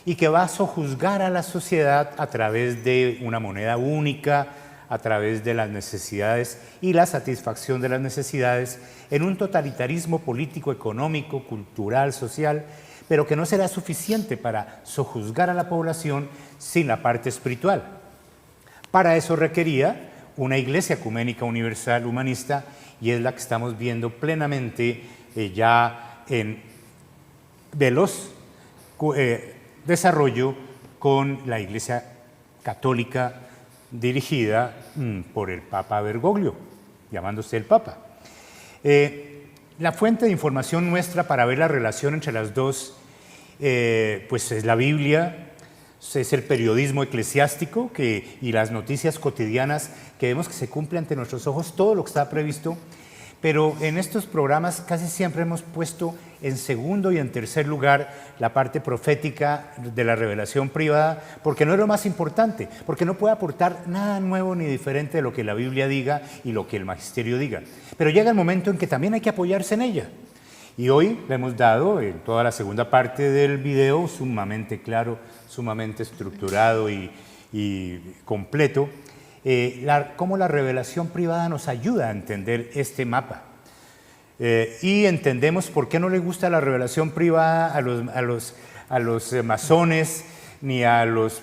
y que va a sojuzgar a la sociedad a través de una moneda única, a través de las necesidades y la satisfacción de las necesidades, en un totalitarismo político, económico, cultural, social, pero que no será suficiente para sojuzgar a la población sin la parte espiritual. Para eso requería una iglesia ecuménica universal humanista, y es la que estamos viendo plenamente ya en veloz desarrollo con la Iglesia Católica dirigida por el Papa Bergoglio, llamándose el Papa. La fuente de información nuestra para ver la relación entre las dos pues es la Biblia, es el periodismo eclesiástico y las noticias cotidianas que vemos que se cumple ante nuestros ojos todo lo que está previsto, pero en estos programas casi siempre hemos puesto en segundo y en tercer lugar la parte profética de la revelación privada, porque no es lo más importante, porque no puede aportar nada nuevo ni diferente de lo que la Biblia diga y lo que el magisterio diga. Pero llega el momento en que también hay que apoyarse en ella. Y hoy le hemos dado en toda la segunda parte del video, sumamente claro, sumamente estructurado y completo, cómo la revelación privada nos ayuda a entender este mapa. Y entendemos por qué no le gusta la revelación privada a los masones, ni a los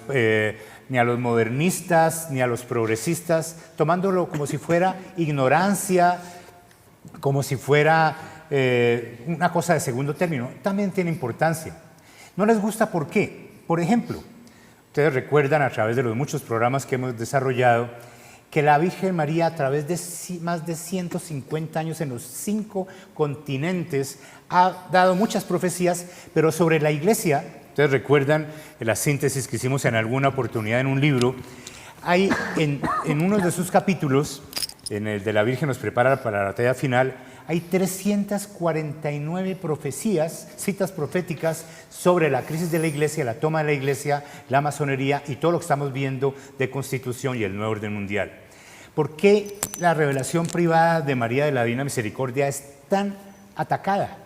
modernistas, ni a los progresistas, tomándolo como si fuera ignorancia, como si fuera una cosa de segundo término. También tiene importancia. No les gusta, ¿por qué? Por ejemplo, ustedes recuerdan a través de los muchos programas que hemos desarrollado que la Virgen María, a través de más de 150 años en los 5 continentes, ha dado muchas profecías, pero sobre la Iglesia, ustedes recuerdan la síntesis que hicimos en alguna oportunidad en un libro, hay en uno de sus capítulos, en el de la Virgen nos prepara para la batalla final, hay 349 profecías, citas proféticas sobre la crisis de la Iglesia, la toma de la Iglesia, la masonería y todo lo que estamos viendo de Constitución y el nuevo orden mundial. ¿Por qué la revelación privada de María de la Divina Misericordia es tan atacada?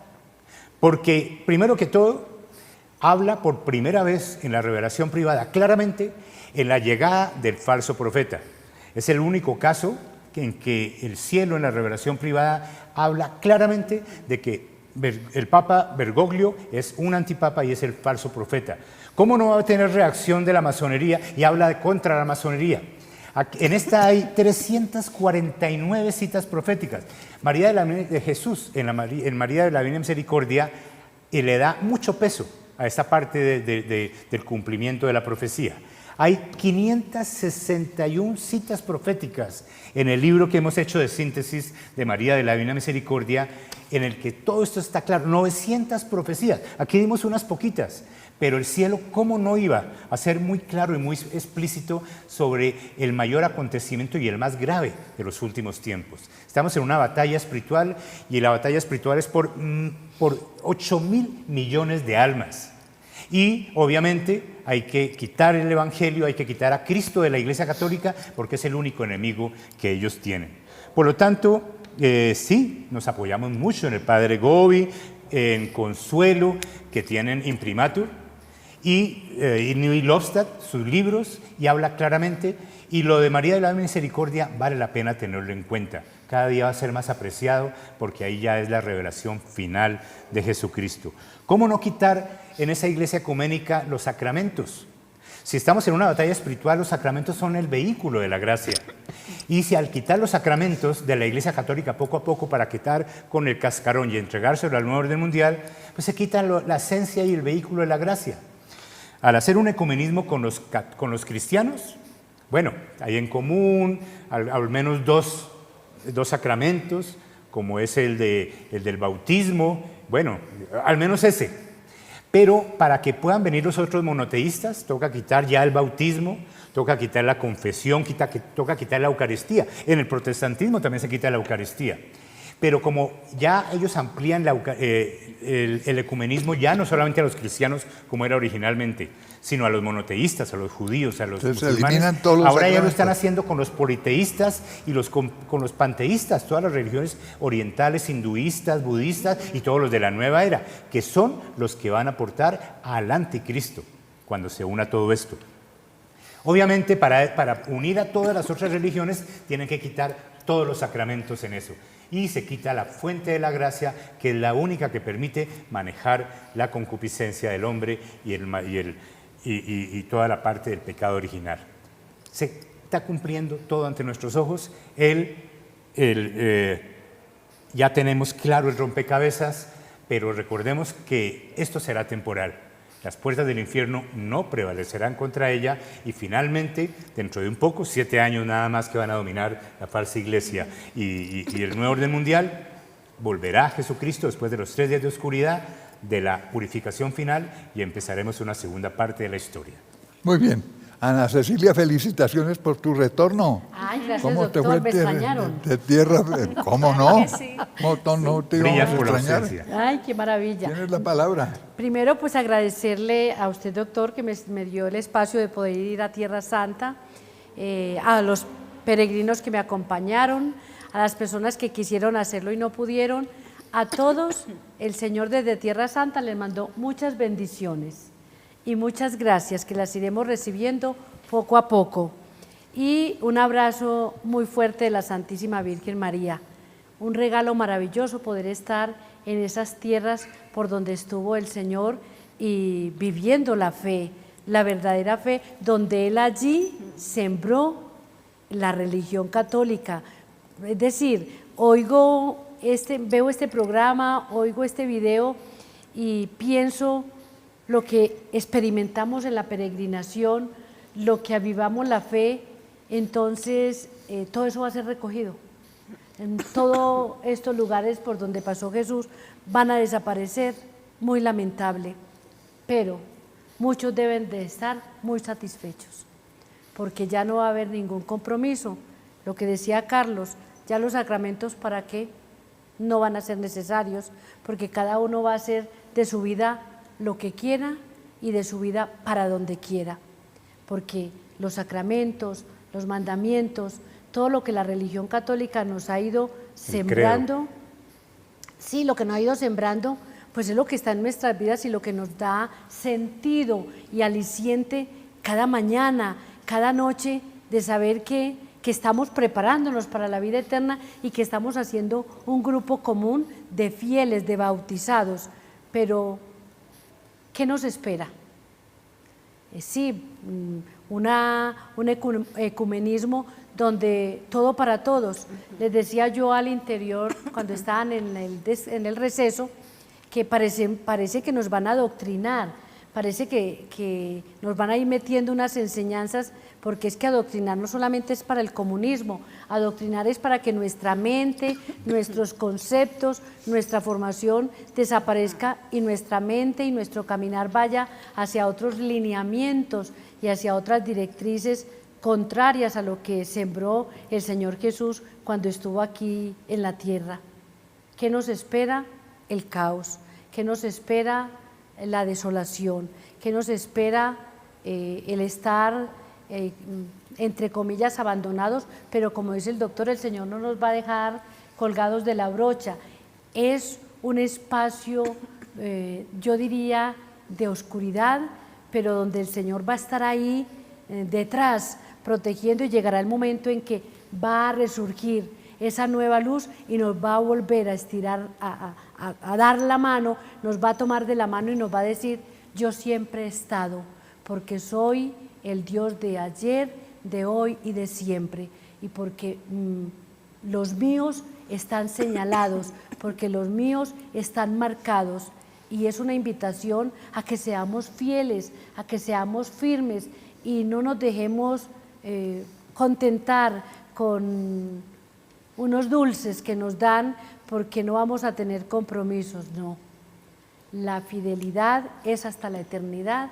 Porque, primero que todo, habla por primera vez en la revelación privada claramente en la llegada del falso profeta. Es el único caso en que el cielo en la revelación privada habla claramente de que el Papa Bergoglio es un antipapa y es el falso profeta. ¿Cómo no va a tener reacción de la masonería? Y habla contra la masonería. En esta hay 349 citas proféticas. María de Jesús, en María de la Divina Misericordia, y le da mucho peso a esta parte del cumplimiento de la profecía. Hay 561 citas proféticas en el libro que hemos hecho de síntesis de María de la Divina Misericordia, en el que todo esto está claro. 900 profecías. Aquí dimos unas poquitas, pero el cielo, ¿cómo no iba a ser muy claro y muy explícito sobre el mayor acontecimiento y el más grave de los últimos tiempos? Estamos en una batalla espiritual, y la batalla espiritual es por 8.000 millones de almas. Y obviamente hay que quitar el Evangelio, hay que quitar a Cristo de la Iglesia Católica, porque es el único enemigo que ellos tienen. Por lo tanto, sí, nos apoyamos mucho en el Padre Gobi, en Consuelo, que tienen imprimatur, y Neil Hofstad, sus libros, y habla claramente. Y lo de María de la Misericordia vale la pena tenerlo en cuenta. Cada día va a ser más apreciado, porque ahí ya es la revelación final de Jesucristo. ¿Cómo no quitar en esa iglesia ecuménica los sacramentos? Si estamos en una batalla espiritual, los sacramentos son el vehículo de la gracia. Y si al quitar los sacramentos de la Iglesia Católica poco a poco, para quitar con el cascarón y entregárselo al nuevo orden mundial, pues se quita la esencia y el vehículo de la gracia. Al hacer un ecumenismo con los cristianos, bueno, hay en común al menos dos sacramentos, como es el del bautismo, bueno, al menos ese. Pero para que puedan venir los otros monoteístas, toca quitar ya el bautismo, toca quitar la confesión, toca quitar la Eucaristía. En el protestantismo también se quita la Eucaristía. Pero como ya ellos amplían el ecumenismo ya no solamente a los cristianos como era originalmente, sino a los monoteístas, a los judíos, a los musulmanes, ahora ya lo están haciendo con los politeístas y con los panteístas, todas las religiones orientales, hinduistas, budistas y todos los de la nueva era, que son los que van a aportar al anticristo cuando se una todo esto. Obviamente, para unir a todas las otras religiones, tienen que quitar todos los sacramentos en eso. Y se quita la fuente de la gracia, que es la única que permite manejar la concupiscencia del hombre y toda la parte del pecado original. Se está cumpliendo todo ante nuestros ojos. Ya tenemos claro el rompecabezas, pero recordemos que esto será temporal. Las puertas del infierno no prevalecerán contra ella, y finalmente, dentro de un poco, 7 años nada más, que van a dominar la falsa iglesia y el nuevo orden mundial, volverá Jesucristo después de los 3 días de oscuridad, de la purificación final, y empezaremos una segunda parte de la historia. Muy bien. Ana Cecilia, felicitaciones por tu retorno. Ay, gracias, ¿Cómo doctor, te fue me extrañaron. de tierra? ¿Cómo no? Sí. ¿Cómo no te íbamos a extrañar? Ay, qué maravilla. Tienes la palabra. Primero, pues agradecerle a usted, doctor, que me dio el espacio de poder ir a Tierra Santa, a los peregrinos que me acompañaron, a las personas que quisieron hacerlo y no pudieron. A todos, el Señor desde Tierra Santa les mandó muchas bendiciones y muchas gracias, que las iremos recibiendo poco a poco. Y un abrazo muy fuerte de la Santísima Virgen María. Un regalo maravilloso poder estar en esas tierras por donde estuvo el Señor y viviendo la fe, la verdadera fe, donde Él allí sembró la religión católica. Es decir, veo este programa, oigo este video y pienso lo que experimentamos en la peregrinación, lo que avivamos la fe, entonces todo eso va a ser recogido. En todos estos lugares por donde pasó Jesús van a desaparecer, muy lamentable, pero muchos deben de estar muy satisfechos, porque ya no va a haber ningún compromiso. Lo que decía Carlos, ya los sacramentos, ¿para qué? No van a ser necesarios, porque cada uno va a hacer de su vida lo que quiera y de su vida para donde quiera, porque los sacramentos, los mandamientos, todo lo que la religión católica nos ha ido sembrando, sí, lo que nos ha ido sembrando, pues es lo que está en nuestras vidas y lo que nos da sentido y aliciente cada mañana, cada noche, de saber que estamos preparándonos para la vida eterna y que estamos haciendo un grupo común de fieles, de bautizados. Pero ¿qué nos espera? Sí, un ecumenismo donde todo para todos. Les decía yo al interior, cuando estaban en el receso, que parece que nos van a adoctrinar, parece que nos van a ir metiendo unas enseñanzas, porque es que adoctrinar no solamente es para el comunismo, adoctrinar es para que nuestra mente, nuestros conceptos, nuestra formación desaparezca y nuestra mente y nuestro caminar vaya hacia otros lineamientos y hacia otras directrices contrarias a lo que sembró el Señor Jesús cuando estuvo aquí en la tierra. ¿Qué nos espera? El caos. ¿Qué nos espera? La desolación. ¿Qué nos espera? El estar, entre comillas, abandonados, pero como dice el doctor, el Señor no nos va a dejar colgados de la brocha. Es un espacio, yo diría, de oscuridad, pero donde el Señor va a estar ahí detrás, protegiendo, y llegará el momento en que va a resurgir esa nueva luz y nos va a volver a estirar, a dar la mano, nos va a tomar de la mano y nos va a decir: yo siempre he estado, porque soy el Dios de ayer, de hoy y de siempre, y porque los míos están señalados, porque los míos están marcados. Y es una invitación a que seamos fieles, a que seamos firmes y no nos dejemos contentar con unos dulces que nos dan porque no vamos a tener compromisos. No, la fidelidad es hasta la eternidad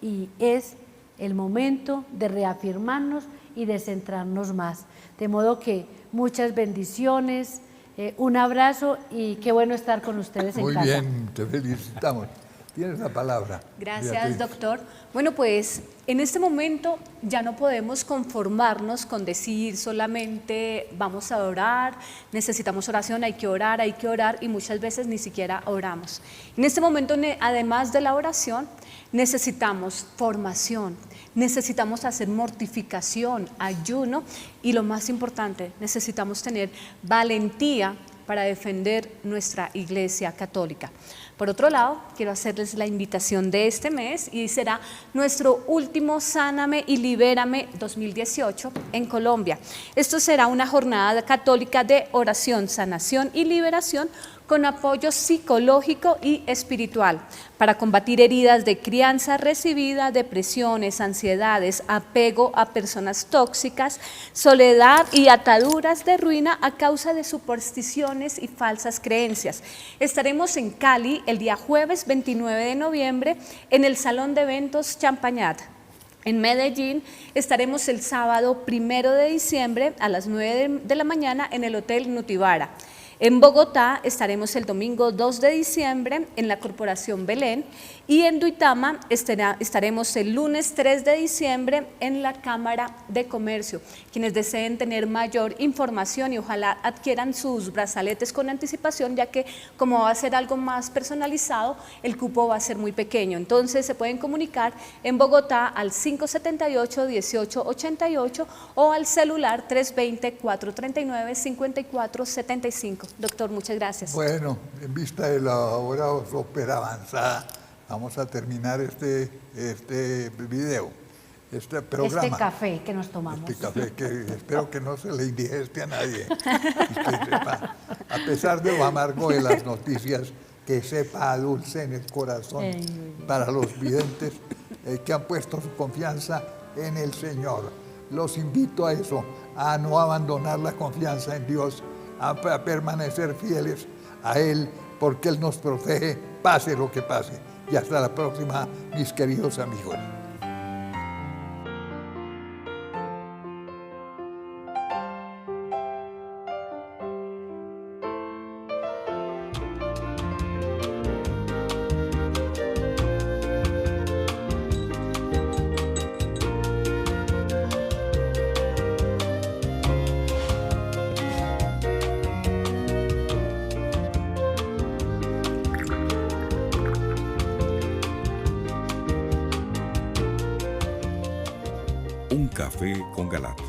y es el momento de reafirmarnos y de centrarnos más. De modo que muchas bendiciones, un abrazo y qué bueno estar con ustedes en casa. Muy bien, te felicitamos. Tienes la palabra. Gracias, Beatriz. doctor. Bueno, pues en este momento ya no podemos conformarnos con decir solamente vamos a orar, necesitamos oración, hay que orar y muchas veces ni siquiera oramos. En este momento, además de la oración, necesitamos formación, necesitamos hacer mortificación, ayuno y lo más importante, necesitamos tener valentía para defender nuestra Iglesia Católica. Por otro lado, quiero hacerles la invitación de este mes y será nuestro último Sáname y Libérame 2018 en Colombia. Esto será una jornada católica de oración, sanación y liberación con apoyo psicológico y espiritual para combatir heridas de crianza recibida, depresiones, ansiedades, apego a personas tóxicas, soledad y ataduras de ruina a causa de supersticiones y falsas creencias. Estaremos en Cali el día jueves 29 de noviembre en el Salón de Eventos Champañat. En Medellín estaremos el sábado 1 de diciembre a las 9 de la mañana en el Hotel Nutibara. En Bogotá estaremos el domingo 2 de diciembre en la Corporación Belén y en Duitama estaremos el lunes 3 de diciembre en la Cámara de Comercio. Quienes deseen tener mayor información y ojalá adquieran sus brazaletes con anticipación, ya que como va a ser algo más personalizado, el cupo va a ser muy pequeño. Entonces se pueden comunicar en Bogotá al 578-1888 o al celular 320-439-5475. Doctor, muchas gracias. Bueno, en vista de la hora súper avanzada, vamos a terminar este video, este programa. Este café que nos tomamos. Este café que espero que no se le indigeste a nadie. Y que sepa, a pesar de lo amargo de las noticias, que sepa dulce en el corazón para los videntes que han puesto su confianza en el Señor. Los invito a eso, a no abandonar la confianza en Dios, a permanecer fieles a Él, porque Él nos protege, pase lo que pase. Y hasta la próxima, mis queridos amigos. Un café con Galat.